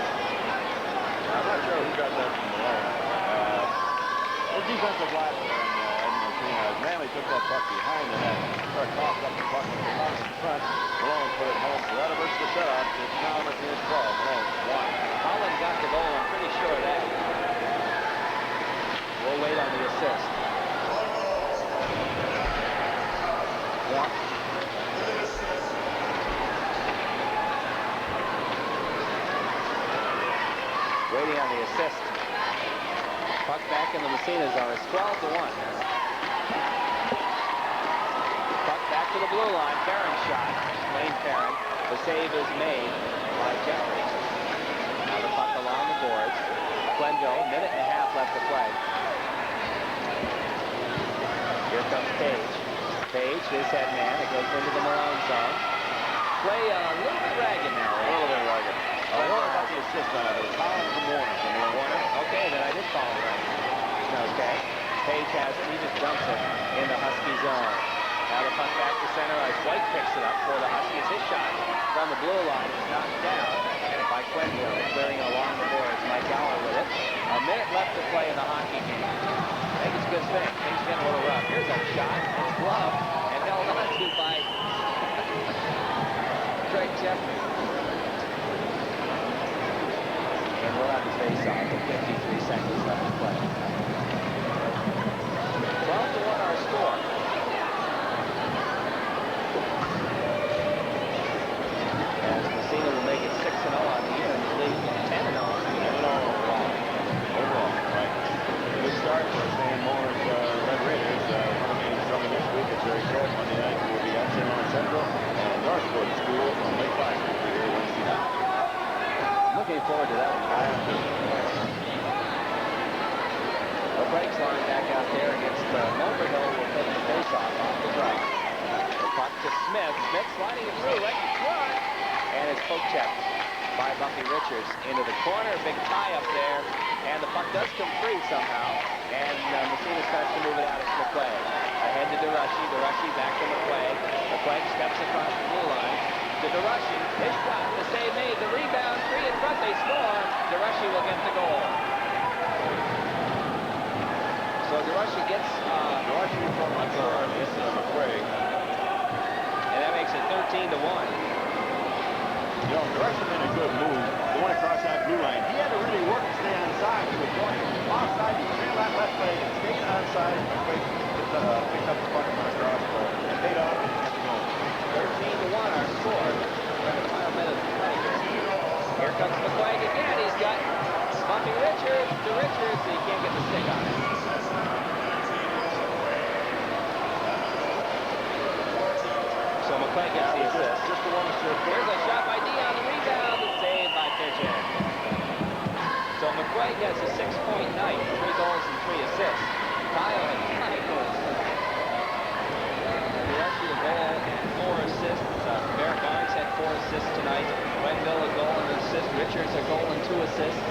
I'm not sure who got that from Malone. The defensive line on Massena, as Manley took that puck behind the net, started tossing up the puck with the box in front. Malone put it home. So that averts the setup. It's now Massena's 12. Malone 1. Holland got the goal. I'm pretty sure of that. We'll wait on the assist. Yeah. Waiting on the assist. Puck back in the Massena zone. It's 12-1. Puck back to the blue line. Perrin shot. Blaine Perrin. The save is made by Jeffrey. Now the puck along the boards. Quenville, minute and a half left to play. Here comes Page. Page, his head man. It goes into the Malone zone. Play a little bit ragged now. A little bit ragged. What about the assist on it? It was Holland from Warner. Warner? Okay, then I did follow right. Okay. Page has it. He just dumps it in the Husky zone. Now the puck back to center ice. White picks it up for the Huskies. His shot from the blue line is knocked down by Quenville. Clearing it along the boards. Mike Gower with it. A minute left to play in the hockey game. I think it's a good thing. Things getting a little rough. Here's a shot. It's gloved and held on to by Craig Jeffrey. And we'll have the face-off with 53 seconds left to play. 12-1 our score. As Massena will make it 6-0 on the year, and the league 10-0 on the year. 10-0 overall, right. Good start for St. Maurice Red Raiders. One games coming this week. It's very short. Monday night will be at St. Maurice Central and Northwood School on Lake Fire here Wednesday night. Looking forward to that one. Well, Blake's line back out there against Mulberhill will take the face-off off the draw. The puck to Smith. Smith sliding it through right in front. And it's poke checked by Bumpy Richards into the corner. Big tie up there. And the puck does come free somehow. And Massena starts to move it out. It's McQuay. Ahead to DeRushy. DeRushy back to McQuay. McQuay steps across the blue line. To DeRushy, his shot, the save made, the rebound, 3 in front, they score. DeRushy will get the goal. So DeRushy gets DeRushy from McQuay. And that makes it 13-1. You know, DeRushy made a good move. Going across that blue line. He had to really work to stay on side. He was going offside. He trailed that left leg and stayed on side. McQuay picked up the puck and went across. And paid off and kept going. 13-1 our score. We're in the final minute of the play here. Here comes McQuaig again. He's got Bumpy Richards to Richards. He can't get the stick on it. So McQuaig gets the assist. Just the one assist. Here's a shot by Dion. The rebound. The save by Kitchen. So McQuaig has a 6-point night. 3 goals and 3 assists. Kyle had 5 goals. The goal and 4 assists. Barrett Barnes had 4 assists tonight. Quenville a goal and an assist. Richards a goal and 2 assists.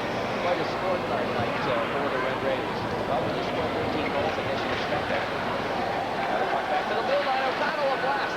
Quite a scorecard night for the Red Raiders. Well, when you score 13 goals, I guess you expect that. Now the puck back to the blue line. O'Connell a blast.